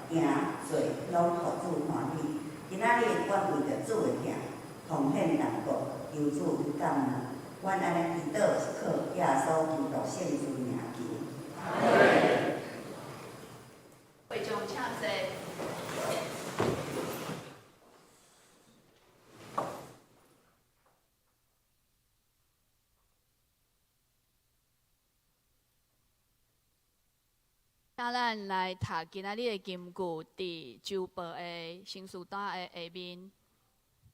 [SPEAKER 3] 行做，拢互主欢喜。今仔日阮为着主的名奉献人国，求主你感恩。阮安尼祈祷是靠耶稣基督圣主名求。
[SPEAKER 2] 会众请坐。请咱来读今仔日的金句，伫周报的新书单的下面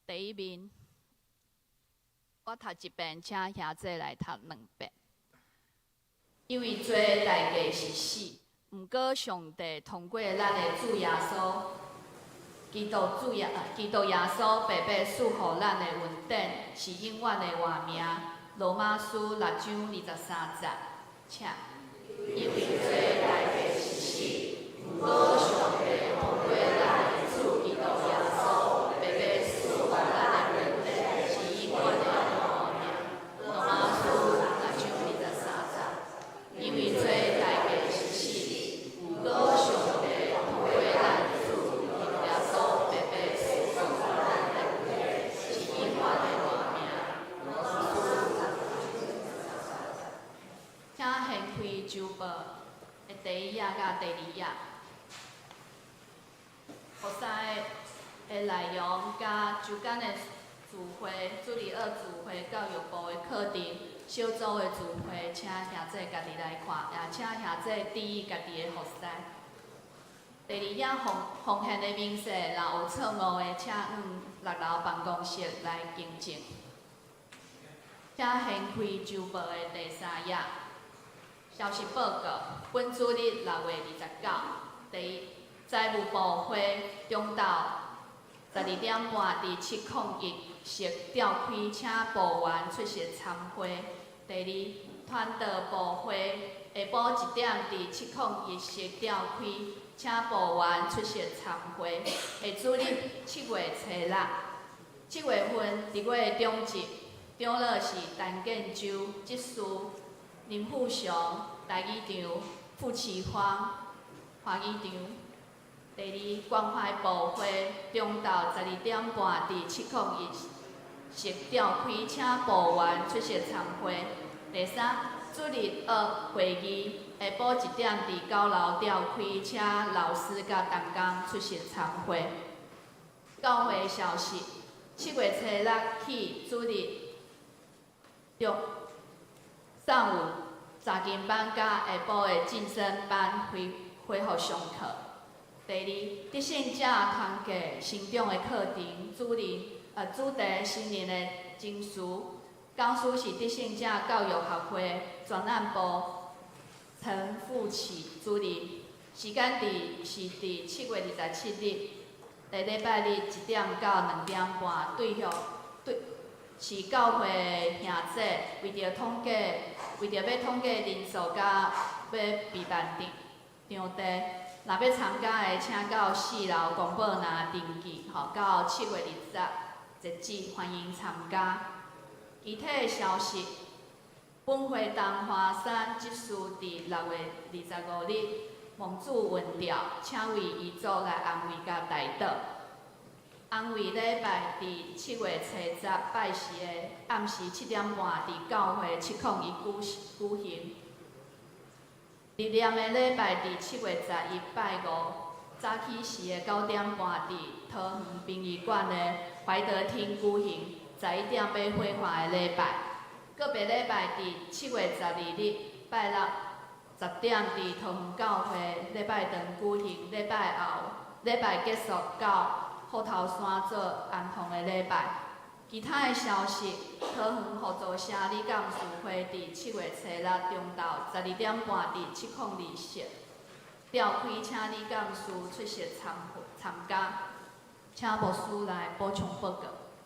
[SPEAKER 2] 第一面。我读一遍，请兄弟来读两遍。因为罪代价是死，毋过上帝通过咱的主耶稣，基督耶稣白白赐予咱的恩典，是永远的活命。罗马书6章23节，请。因为罪代价是死，毋过上帝通过咱的主基督耶稣，白白赐予咱的恩典，是永远的活命。罗马书6章23节。因为罪代价是死，毋过上帝通过咱的主基督耶稣，白白赐予咱的恩典，是永远的活命。罗马书请掀开周报的第1页甲第2页，学生的内容甲周间的聚会、主日学聚会、教育部的课程、小组的聚会，请兄弟家己来看，也请兄弟注意家己的学生。第2页奉献的明细，若有错误的，请6楼办公室来更正。请掀开周报的第3页。消息报告：本主日6月29，第一财务部会中昼12点半伫701室召开，请部员出席参会。第二团队部会下晡1点伫701室召开，请部员出席参会。下主日7月初6，7月份伫月中集，长老是陈建州执事。林富祥台语场，傅启芳华语场。第二关怀部会中昼12点半伫701室召开，请部员出席参会。第三主日学会议下晡1点伫9楼召开，请老师甲同工出席参会。教会消息：7月初6起，主日上午查经班甲下晡的晋升班恢复上课。第二，得胜者团结成长的课程，主题新年的经书，讲师是得胜者教育学会专案部陈富启主任，时间是伫7月27日，第礼拜日1点到2点半，是教会的兄弟为着要统计人数甲要备办场地，若要参加的，请到4楼公报拿登记，到7月20日截止，欢迎参加。具体的消息，本会东华山执事伫6月25日蒙主运调，请为遗族来安慰甲代祷。安慰礼拜伫7月初10拜四的暗时7点半伫教会701举行。立念的礼拜伫7月11拜5早起时的9点半伫桃园殡仪馆的怀德厅举行，11点要火化的礼拜。个别礼拜伫7月12日拜六10点伫桃园教会礼拜堂举行，礼拜结束到虎头山做安放的礼拜。其他的消息，桃园合作社理监事会伫7月初6中昼12点半伫702室召开，请理监事出席参加。请牧师来补充报告。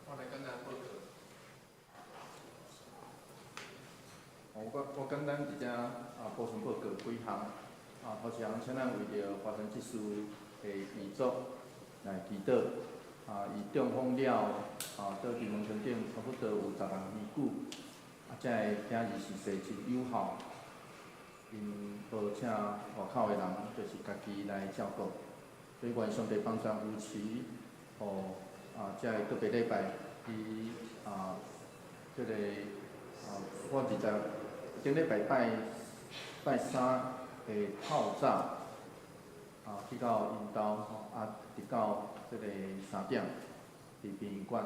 [SPEAKER 1] 我来简单报告。我简单一只补充报告几项。头一项，请咱为着发生即事的遗族来祈祷。以中风了，到地门村顶差不多有10人年久，遮个囝儿是细真友好，因无请外口的人，就是家己来照顾。所以愿上帝帮助夫妻，互遮个个别礼拜伊即个我是知顶礼拜拜三的透早去到因兜直到即个3点伫殡仪馆，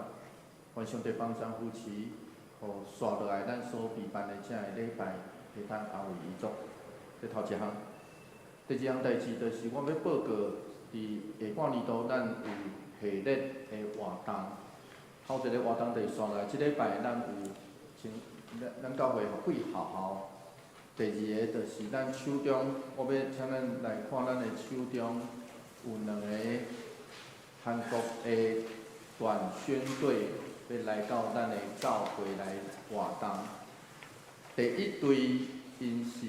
[SPEAKER 1] 愿上帝帮助夫妻，互刷落来咱所备办的遮个礼拜会当安慰遗嘱。这头一项，第二项代志就是我要报告，伫下半年度咱有系列的活动。头一个活动就是刷落来，即礼拜咱有咱教会会学校。第二个就是咱手中，我要请咱来看咱的手中有2个韩国的短宣队要来到咱的教会来活动。第一队因是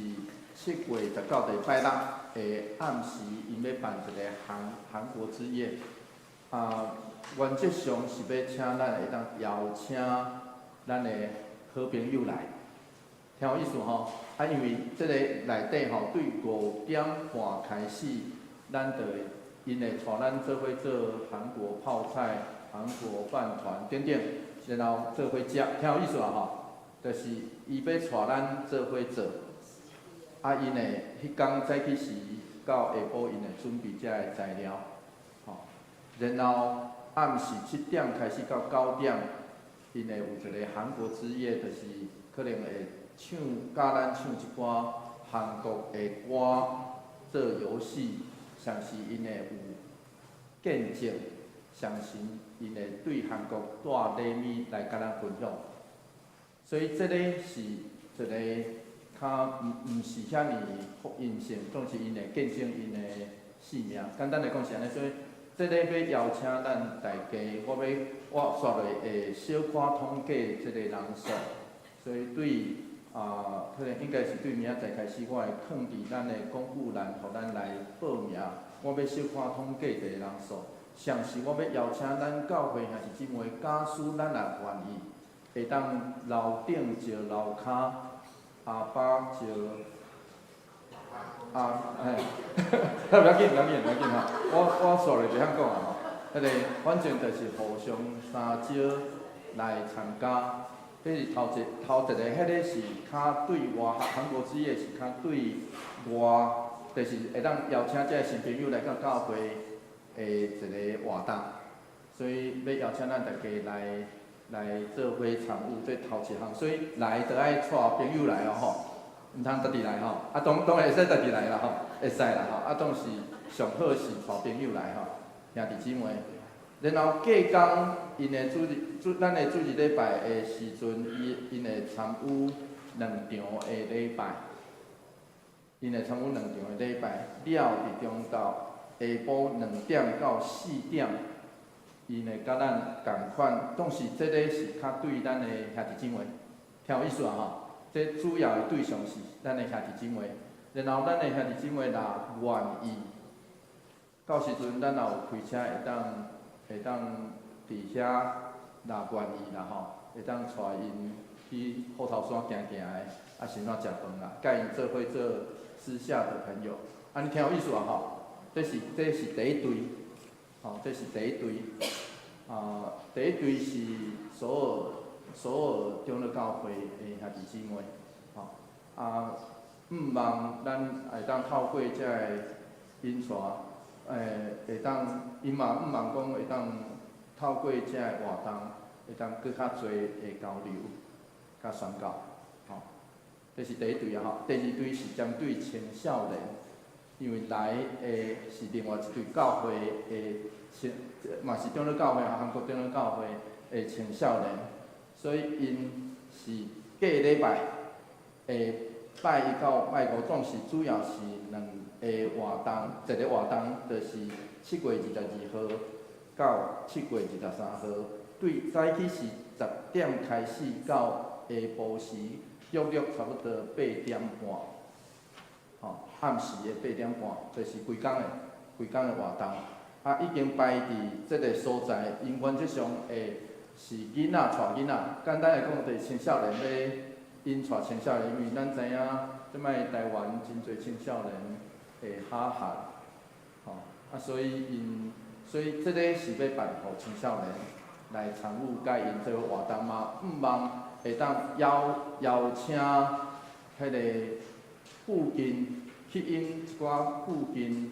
[SPEAKER 1] 7月19日拜六的暗时，因要办一个韩国之夜。原则上是要请咱会当邀请咱的好朋友来，听有意思吼。因为即个内底吼，对5点半开始，咱就会因会带咱做伙做韩国泡菜、韩国饭团等等，然后做伙食，听有意思啊吼。就是伊要带咱做伙做，因会迄天早起时到下晡，因会准备遮个材料，然后暗时7点开始到9点，因会有一个韩国之夜，就是可能会教咱唱一寡韩国的歌，做游戏，像是因会有见证，相信因会对韩国带礼物来甲咱分享。所以这个是一个较毋是遐尼福音性，总是因会见证因的性命。简单来讲是安尼，所以这个要邀请咱大家，我刷落会小可统计这个人数，所以对可能应该是对明仔载开始，我会放伫咱的公布栏，互咱来报名。我要小可统计一个人数，像是我要邀请咱教会兄弟姊妹，假使咱也愿意，会当楼顶招楼骹，下巴招不要紧哈，我刷咧就晓讲啊吼。迄个反正就是互相相招来参加。这是头一个，迄个是较对外韩国之夜是较对外，就是会当邀请这新朋友来到教会的一个活动，所以要邀请咱大家来做伙参与，这头一项。所以来就爱带朋友来哦吼，毋通家己来吼。当然会使家己来啦吼，会使啦吼。当时上好是带朋友来吼，兄弟姊妹。然后隔天，因的咱的主日礼拜的时阵，因会参与2场的礼拜，因会参与2场的礼拜，了伫中昼下晡2点到4点，因会甲咱共款，当时这个是较对咱的兄弟姊妹，听有意思啊吼。这主要的对象是咱的兄弟姊妹，然后咱的兄弟姊妹若愿意，到时阵咱也有开车会当伫遐若愿意啦吼，会当带因去虎头山行行的，先怎食饭啦，甲因做伙做私下的朋友，你听有意思啊吼。这是第一队，这是第一队，第一队是所有长老教会的兄弟姊妹，毋望咱会当透过遮个引传。会当，因嘛毋茫讲会当透过遮个活动，会当搁较侪的交流、甲宣教，这是第一队啊吼。第二队是针对青少年，因为来的是另外一队教会的嘛是长老教会韩国长老教会的青少年，所以因是隔礼拜拜1到拜5，总是主要是2个活动，一个活动就是7月22号到7月23号，对早起是10点开始到下晡时，约差不多8点半，暗时的8点半，就是规工的活动。已经排伫即个所在，因原则上会是囡仔带囡仔，简单来讲，就是青少年要因带青少年，因为咱知影，即摆台湾真侪青少年会哈学，吼，所以这个是要办互青少年来参与甲因做活动嘛，毋望会当邀请迄个附近去因一寡附近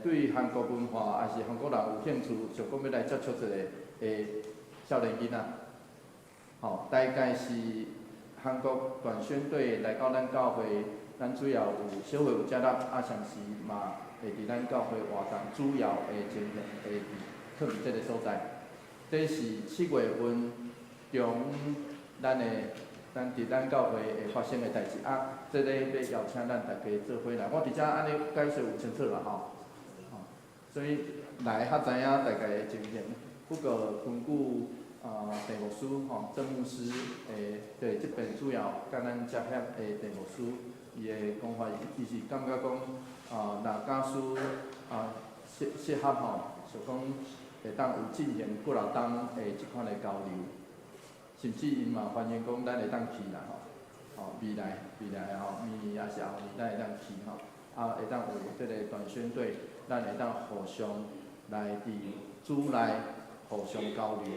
[SPEAKER 1] 对韩国文化还是韩国人有兴趣，想讲要来接触一个少年囡仔，吼，大概是韩国短宣队来到咱教会，咱主要有小会有接纳，上时嘛会伫咱教会活动，主要的情形会特别这个所在。这是7月份中咱伫咱教会会发生的代志这个要邀请咱大家做伙来。我伫遮安尼解说有清楚啦吼，所以来较知影大家的情形。不过根据地牧师郑牧师对这边主要甲咱接洽的地牧师，伊的讲法，伊是感觉讲若假使适合就讲会当有进行几落冬的即款的交流，甚至因嘛欢迎讲咱会当去啦未来明年也是后年咱会当去会当有即个短宣队，咱会当互相来伫主内互相交流。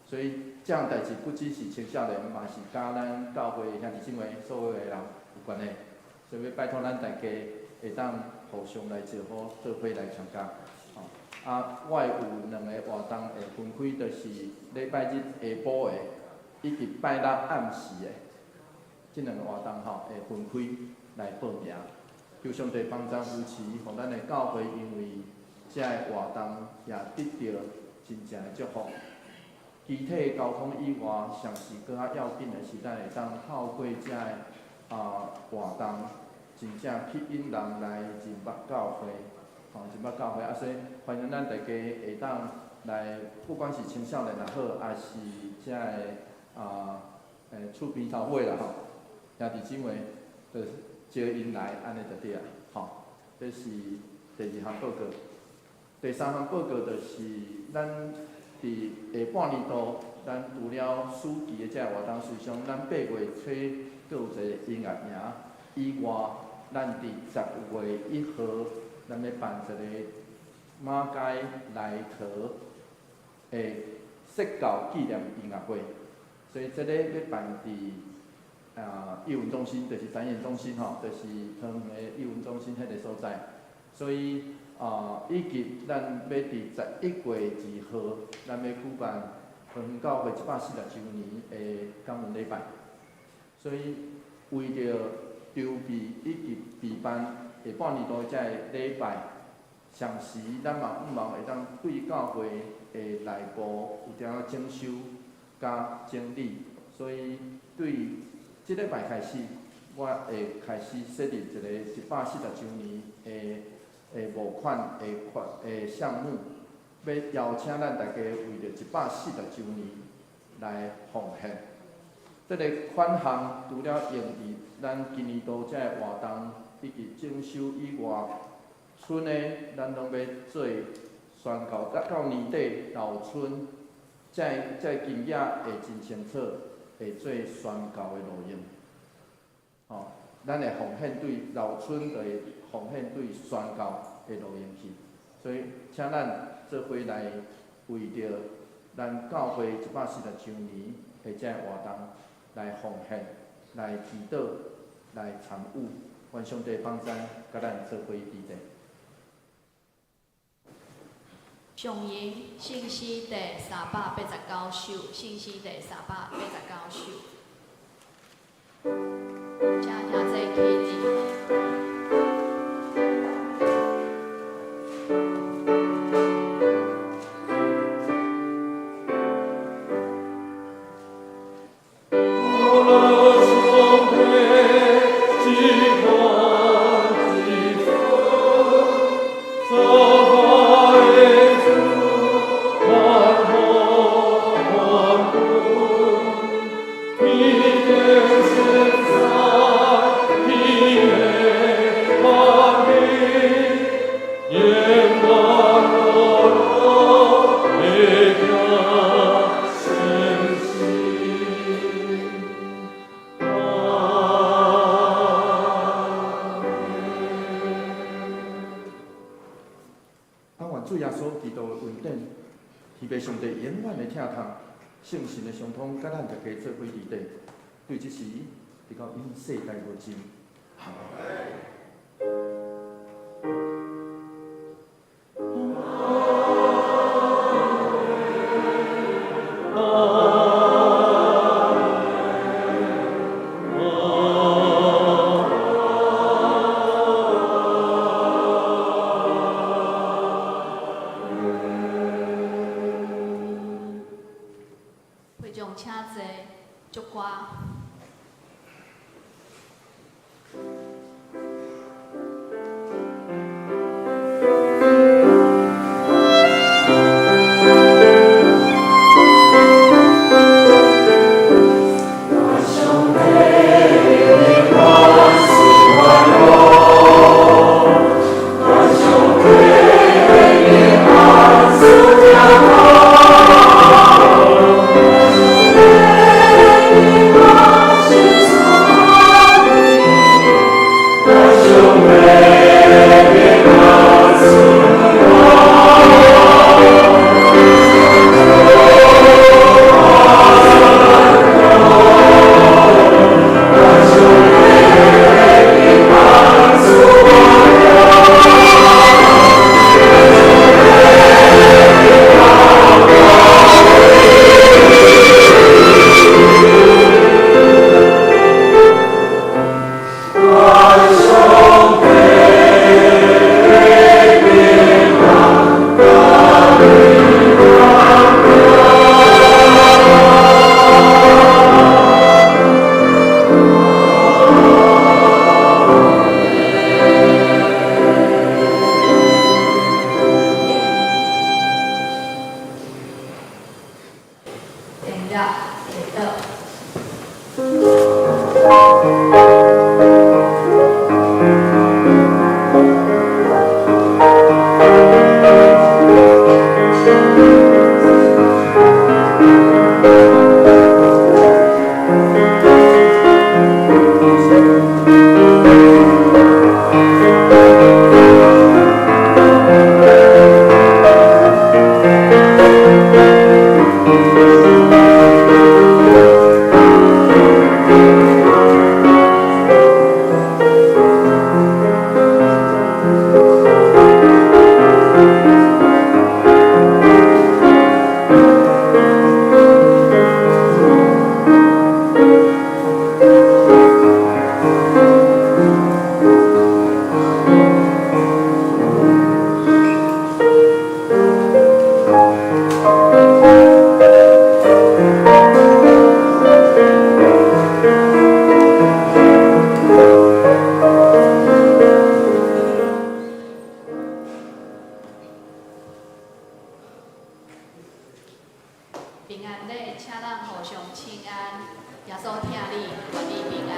[SPEAKER 1] 所以这样代志不只是青少年，嘛是甲咱教会兄弟姊妹所有的人有关系。所以要拜托咱大家会当互相来招呼，做伙来参加。我会有2个活动会分开，就是礼拜日下晡的，以及拜六暗时的，这2个活动会分开来报名。求上帝帮助扶持，互咱的教会因为这个活动也得到真正的祝福。具体交通以外，上是搁较要紧的是，咱会当透过这个活动，真正去引人来入教会，入教会所以欢迎咱大家会当来，不管是青少年也好，还是这个厝边头尾啦兄弟姊妹，就招因来，安尼就对啊，这是第2项报告。第3项报告就是咱伫下半年度，咱除了暑期的这个活动，随上咱8月初阁有一个音乐营以外，咱伫10月1号，咱要办一个马街内河的设教纪念音乐会，所以这个要办伫艺文中心，就是展演中心就是桃园的艺文中心迄个所在，所以以及咱要伫11月2号，咱要举办桃园教会140周年的感恩礼拜，所以为着筹备以及备办下半年度这个礼拜，上时咱嘛毋茫会当对教会的内部有点整修甲整理，所以对即礼拜开始，我会开始设立一个140周年的募款的项目，要邀请咱大家为着140周年来奉献。这个款项除了用于咱今年度这个活动以及整修以外，剩的咱拢要做宣告，到年底老村这金额会真清楚，会做宣告的路用。咱会奉献对老村就会奉献对宣告的路用去，所以请咱做伙来为着咱教会140周年的这个活动来奉献、来祈祷、来参与，愿上帝帮咱，甲咱做伙伫地。
[SPEAKER 2] 上营信息第389首，信息第389首，请兄弟起立。
[SPEAKER 4] Wie der Schicksal
[SPEAKER 1] 被上帝永远的听痛，圣神的相通，甲咱大家做伙伫地，对即时，直到因世代无尽。
[SPEAKER 2] 会众请坐，祝歌。平安礼，请咱互相请安。耶稣听你，愿你平安。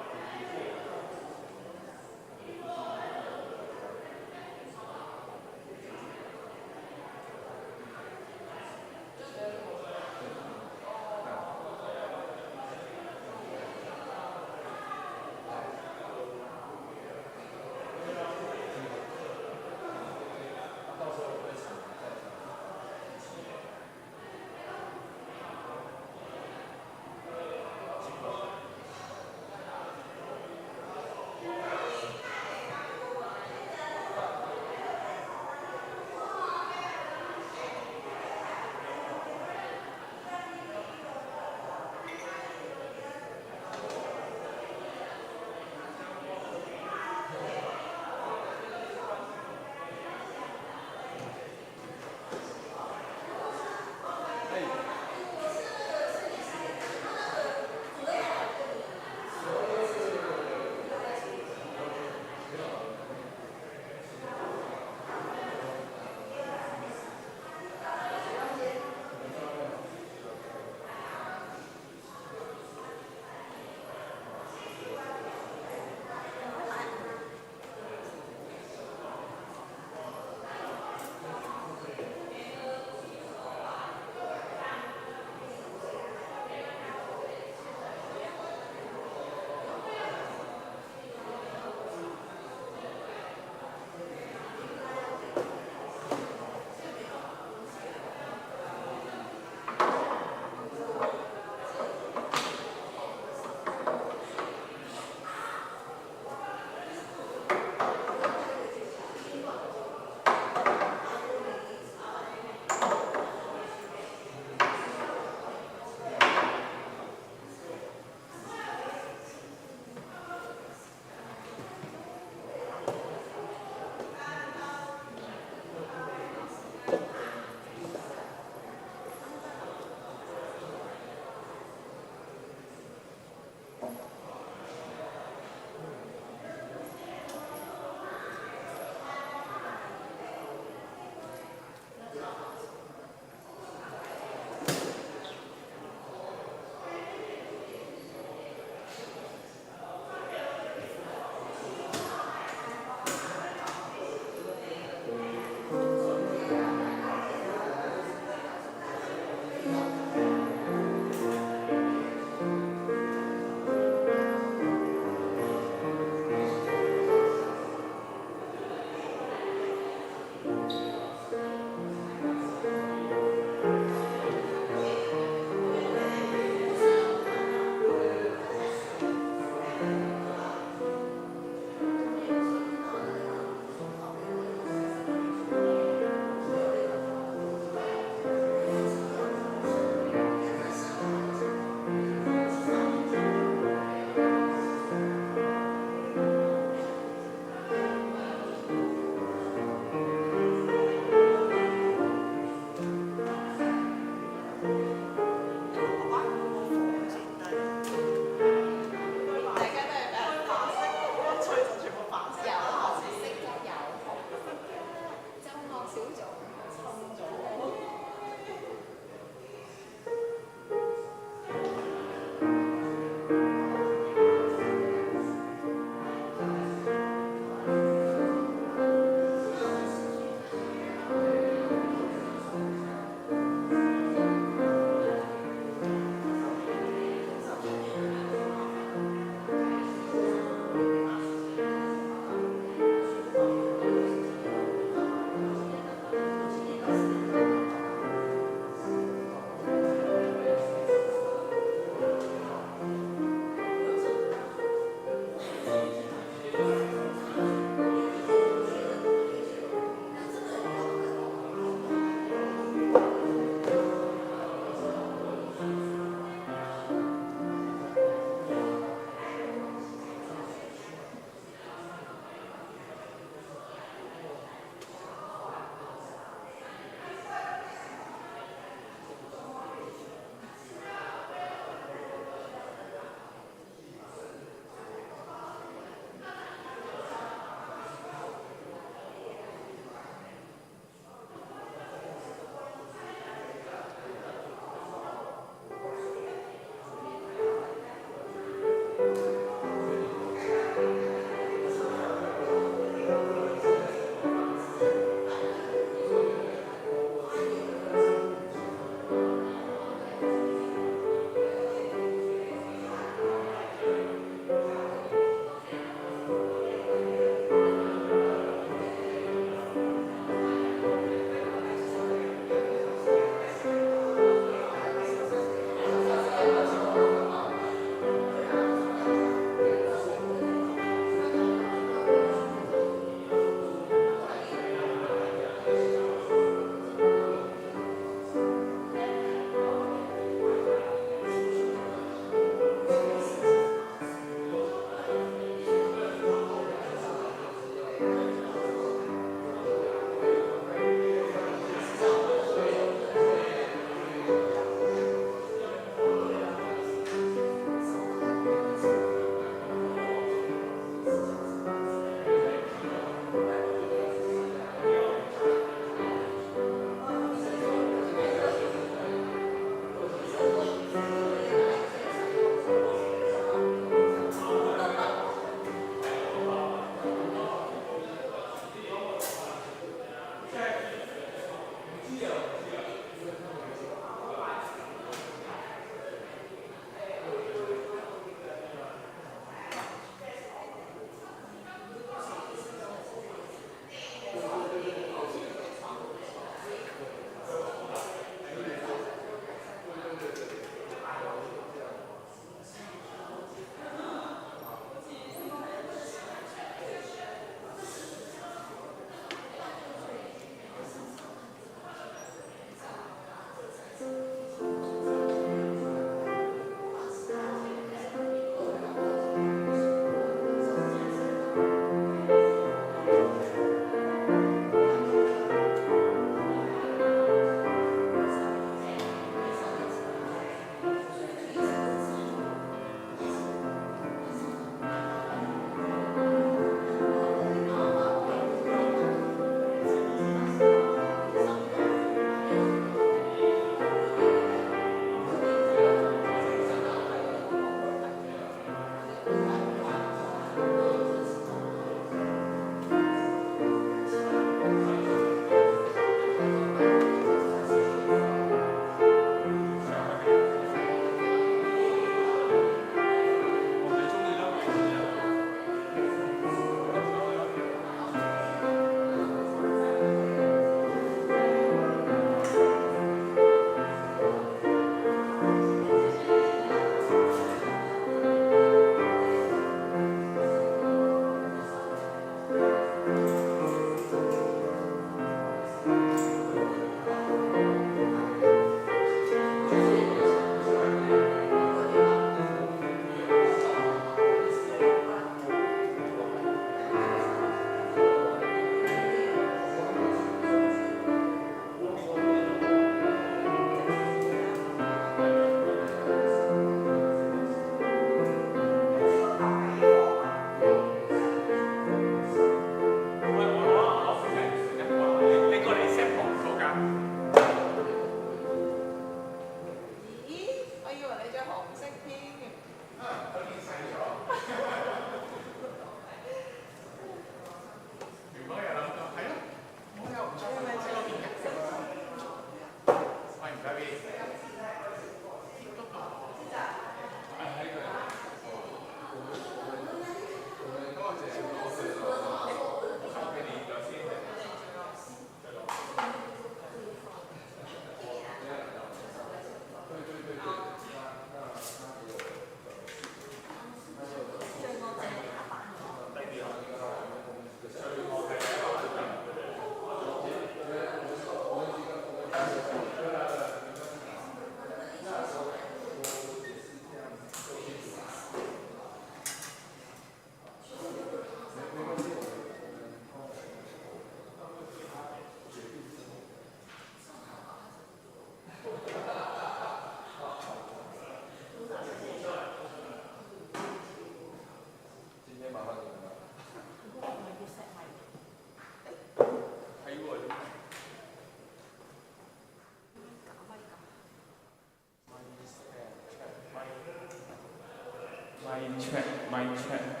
[SPEAKER 4] Mind check, mind check.